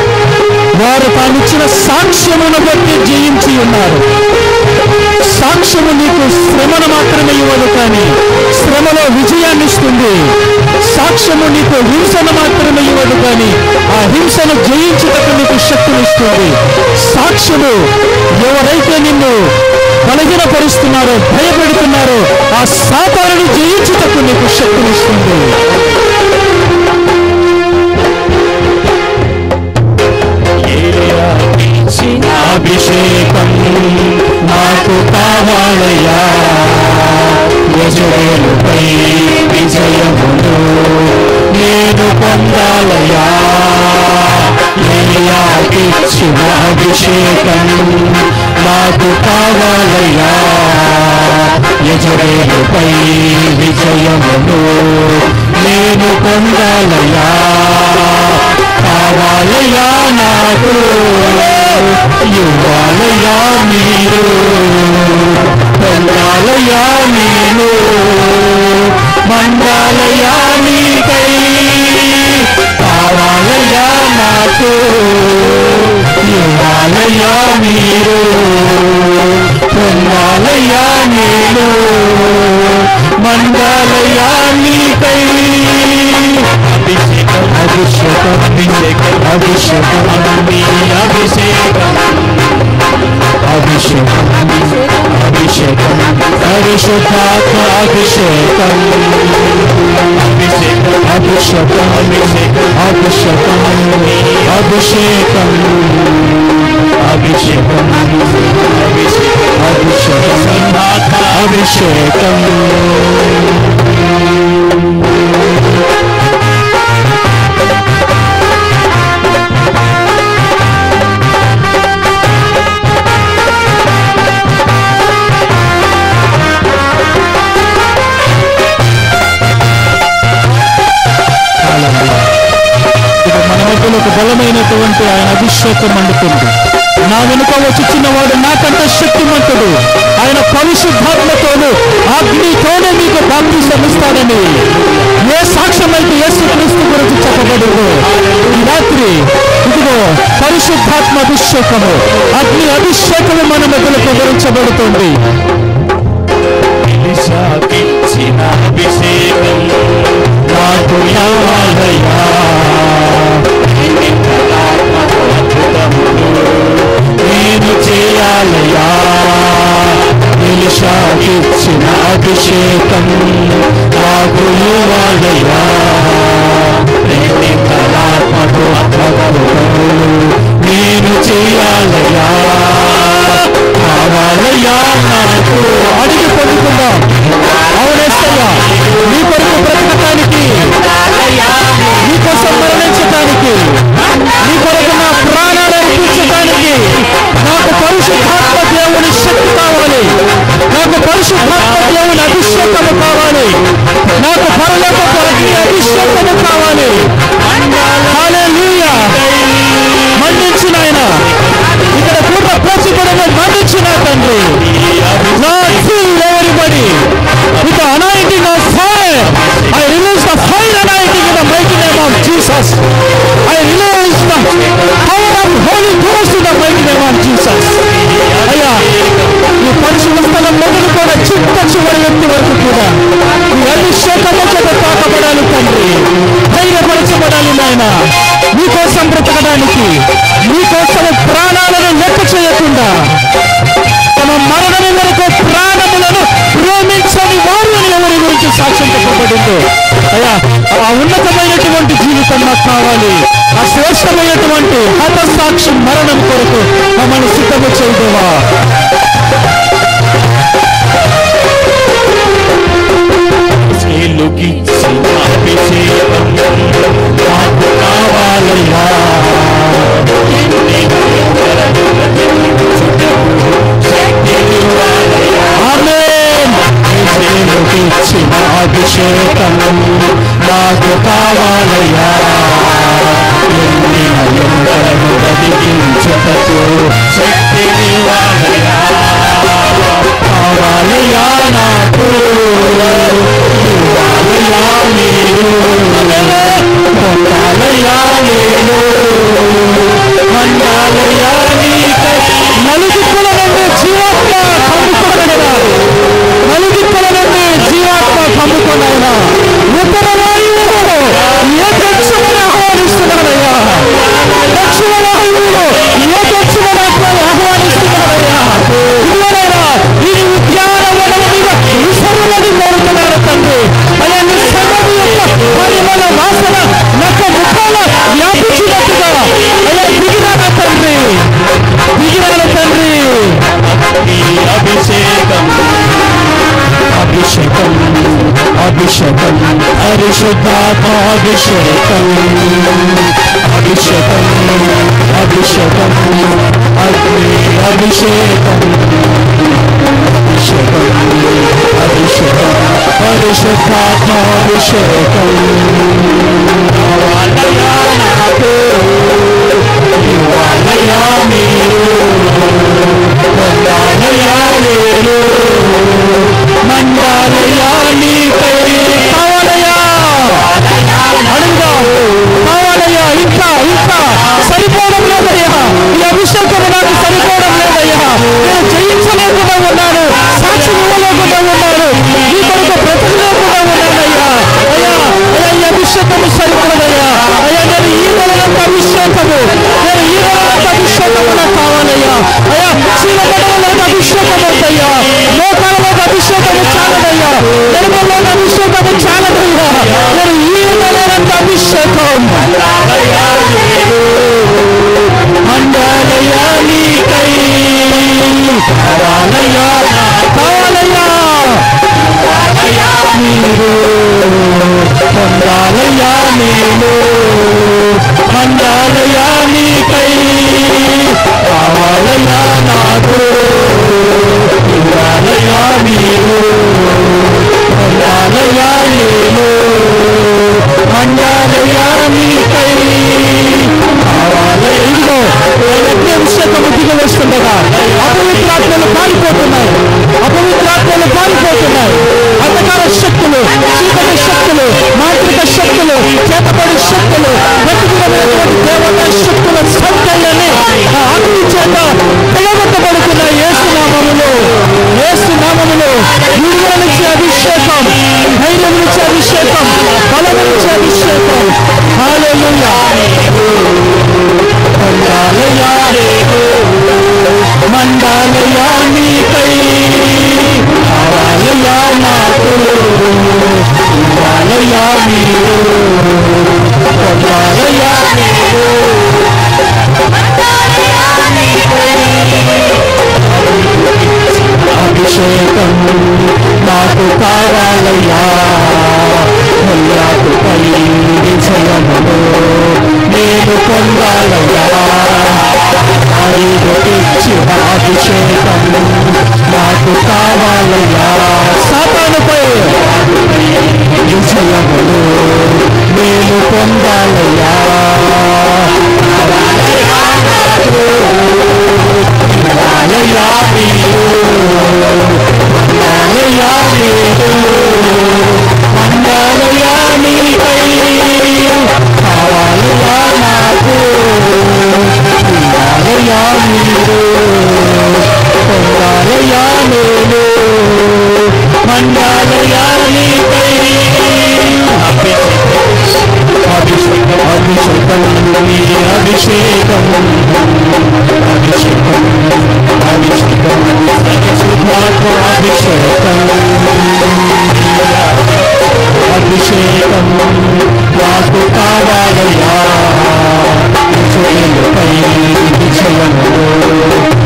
వారు తానిచ్చిన సాక్ష్యమును బట్టి జయించి ఉన్నారు. సాక్ష్యము నీకు శ్రమను మాత్రమే ఇవ్వదు, కానీ శ్రమలో విజయాన్ని ఇస్తుంది. సాక్ష్యము నీకు హింసను మాత్రమే ఇవ్వదు, కానీ ఆ హింసను జయించుటకు నీకు శక్తినిస్తుంది. సాక్ష్యము ఎవరైతే నిన్ను బలహీనపరుస్తున్నారో, భయపెడుతున్నారో, ఆ సాతానుని జయించుటకు నీకు శక్తినిస్తుంది. అభిషేకం నాకు కావాలయ్యా, యజరేలుపై విజయమును నేను పొందాలయ్యా. ఏలియాకిచ్చిన అభిషేకం నాకు కావాలయ్యా, యజరేలుపై విజయమును నేను పొందాలయ్యా. కావాలయ్యా నాకు, ఇవ్వాలయ్యా మీరు, పొందాలయ్యా నేను, మండాలయ్యా నీకై. కావాలయ్యా నాకు, ఇవ్వాలయ్యా మీరు, పొందాలయ్యా నేను, మండాలయ్యా నీకై. అభిషేకం అభిషేకం అభిషేకం అభిషేకం అభిషేకం అభిషేకం అభిషేకం పరిశుద్ధాత్మ అభిషేకం అభిషేకం అభిషేకం అభిషేకం అభిషేకం అభిషేకం అభిషేకం అభిషేకం అభిషేకం. ఒక బలమైనటువంటి ఆయన అభిషేకం మండుతుంది. నా వెనుక వచ్చుచున్నవాడు నాకంటే శక్తిమంతుడు, ఆయన పరిశుద్ధాత్మతోను అగ్నితోనే మీకు బాప్తిసం ఇస్తాడని ఏ సాక్ష్యమైతే యేసుక్రీస్తు గురించి చెప్పబడిందో, ఈ రాత్రి ఇదిగో పరిశుద్ధాత్మ అభిషేకము, అగ్ని అభిషేకము మన మధ్యలో వివరించబడుతుంది. అభిషేకం నాకు కావాలయ్యా, నేను చేయాలయ్యా. ఎలీషాకిచ్చిన అభిషేకం నాకు ఇవ్వాలయ్యా. నేను చేయాలయ్యా. కావాలయ్యా నాకు. అడిగి పొందుకుందాం. అవునేస్తయ్యా, నీ కొరకు బ్రతకటానికి, నీ కోసం మరణించటానికి, నీ కొరకు నా ప్రాణాలు అర్పించడానికి నాకు పరిశుద్ధాత్మ దేవుని శక్తి కావాలి. నాకు పరిశుద్ధాత్మ దేవుని అభిషేకము కావాలి. నాకు పరలోకపు అగ్ని అభిషేకము కావాలి. హల్లెలూయా. మండించిన ఆయన ఇక్కడ పూర్వ పోషకుడను మండించిన తండ్రి. Lord, fill everybody with the anointing of fire. I release the fire anointing in the mighty name of Jesus. I release the power of Holy Ghost in the mighty name of Jesus. అయ్యా, ఈ పరిశుద్ధ స్థలం మొదలుకొని చిట్ట చివరి వ్యక్తి వరకు కూడా ఈ అభిషేకము చేత తాకబడాలి తండ్రి. ధైర్యపరచబడాలి నాయన, మీకోసం బ్రతకడానికి, మీకోసం ప్రాణాలను లెక్క చేయకుండా తమ మరణం వరకు ప్రాణములను ప్రేమించని వారు ఎవరి గురించి సాక్ష్యం చెప్పబడిందో, అయ్యా ఆ ఉన్నతమైనటువంటి జీవితం నాకు కావాలి. ఆ శ్రేష్టమైనటువంటి హత సాక్షి మరణం కొరకు మమ్మల్ని సిద్ధము దయచేయదేవా. అభిషేకం నాకు కావాలయ్యా, బ్రతికించుటకు శక్తిని కావాలయ్యా నాకు, ఇవ్వాలయ్యా మీరు, పొందాలయ్యా నేను, మండాలయ్యా నీకై. నలుగుల నుండి జీవాత్మ కమ్ముకున్నాడు, నలుగుల నుండి జీవాత్మ కమ్ముకున్నాయినా ఉత్తర వాయువులో ఏ దక్షిణ ఆహ్వానిస్తున్నాడయ్యా, దక్షిణ వాయువులో ఏ దక్షిణ ఆహ్వానిస్తున్నాడయ్యా. ఇదిగోనైనా ఈ ఉద్యానవనం మీద విసరులని కోరుతున్నాడు తండ్రి. అయ్యా నీ సన్నిధి యొక్క పరిమళ వాసన నాకు ముఖాల వ్యాపించినట్టుగా అయ్యా దిగిరాన తండ్రి, దిగిరాన తండ్రి. అభిషేకం అభిషేకం అభిషేకం పరిశుద్ధాత్మాభిషేకం అభిషేకం అభిషేకం అగ్ని అభిషేకం అభిషేకం అభిషేకం పరిశుద్ధాత్మాభిషేకం ఇవ్వాలయ్యా మీరు, పొందాలయ్యా నేను, మండాలయ్యా నీకై. కావాలయ్యా అడుగుదా, కావాలయ్యా ఇంకా ఇంకా సరిపోవడం లేదయ్యా, ఈ అభిషేకం నాకు సరిపోవడం లేదయ్యా, నేను జయించలేకుండా ఉన్నాను, సాక్షి ఇవ్వలేకుండా ఉన్నాను, ఈ కొరకు బ్రతకలేకుండా ఉన్నానయ్యా. అయ్యా అయ్యా ఈ అభిషేకము సరిపోదయ్యా. అయ్యా నేను ఈ నెలంత అభిషేకము, నేను ఈ నెలంత అభిషేకము నాకు కావాలయ్యా. అయ్యా చీలబడవలకు అభిషేకం అవుతయ్యా, లోకాలకు అభిషేకము చాలదయ్యా, నిర్మల్లో అభిషేకము చాలదయ్యా. నేను ఈ నెలంత అభిషేకం మండాలయ్యా నీకై. కావాలయ్యా కావాలయ్యా మీరు, పొందాలయ్యా నేను, మండాలయ్యా నీకై. కావాలయ్యా నాకు, ఇవ్వాలయ్యా మీరు, పొందాలయ్యా నేను, మండాలయ్యా నీకై. కావాలయ్యా. ఇదిగో అభిషేకము దిగి వస్తుండగా అపవిత్రాత్మలు పారిపోతున్నాయి, అపవిత్రాత్మలు పారిపోతున్నాయి. అంధకార శక్తులు, చీకటి శక్తులు, మాంత్రిక శక్తులు, చేతపడి శక్తులు, వెతుకులైనటువంటి దేవతా శక్తుల సంఖ్యలని అగ్ని చేత పిలవబడుతున్నాయి. యేసునామములో, యేసునామములో విడుదలనిచ్చే అభిషేకం, ధైర్యం ఇచ్చే అభిషేకం, బలం ఇచ్చే అభిషేకం. హల్లెలూయా. మండాలయ్యా మండాలయ్యా నీకై. కావాలయ్యా నాకు, ఇవ్వాలయ్యా మీరు, పొందాలయ్యా నేను, అభిషేకం నాకు కావాలయ్యా. ముల్లాకుపై విజయమును నేను పొందాలయ్యా. ఇచ్చిన అభిషేకం నాకు కావాలయ్యా. సాతానుపై విజయమును నేను పొందాలయ్యా. ఇవ్వాలయ్యా మీరు, పొందాలయ్యా మీరు, మండాలయ్యా నీకై. కావాలయ్యా నాకు, ఇవ్వాలయ్యా మీరు, పొందాలయ్యా నేను, మండాలయ్యా నీకై. అభిషేకం అభిషేకం అభిషేకం అభిషేకం అభిషేకం అభిషేకం అభిషేకం నాకు కావాలయ్యా. విజయముపై విజయములో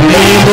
నేను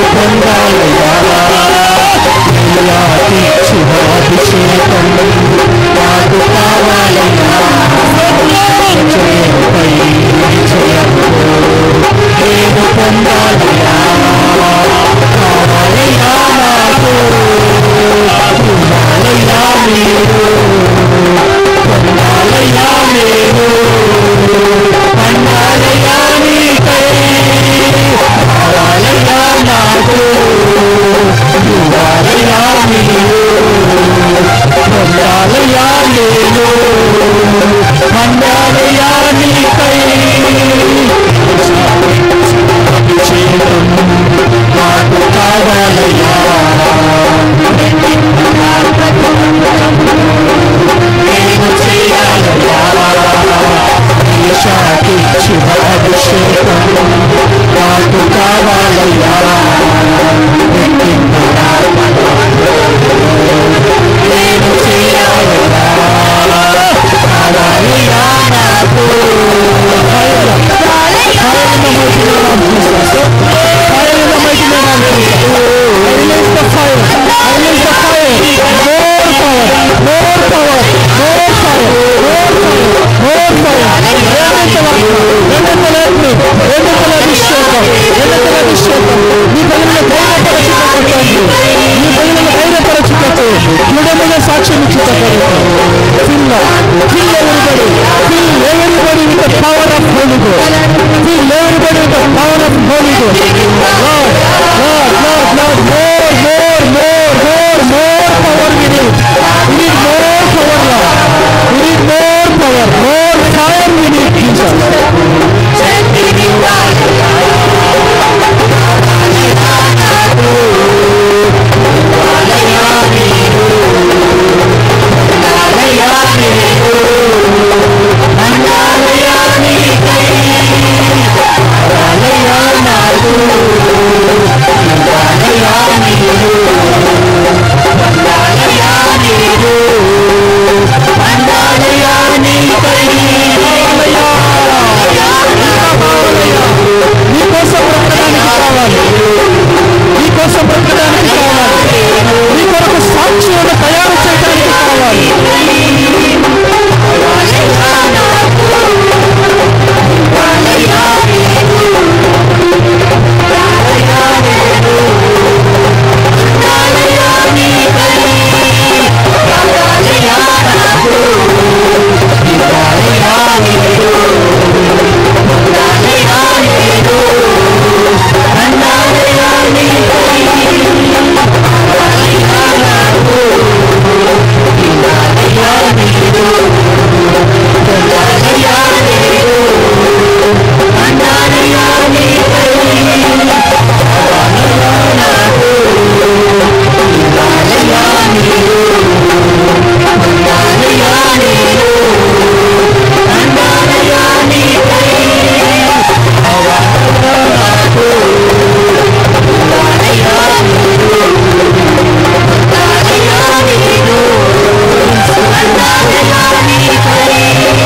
క్షమించుతారు. Fill everybody with the power of Holy Ghost. Fill everybody with the power of Holy Ghost.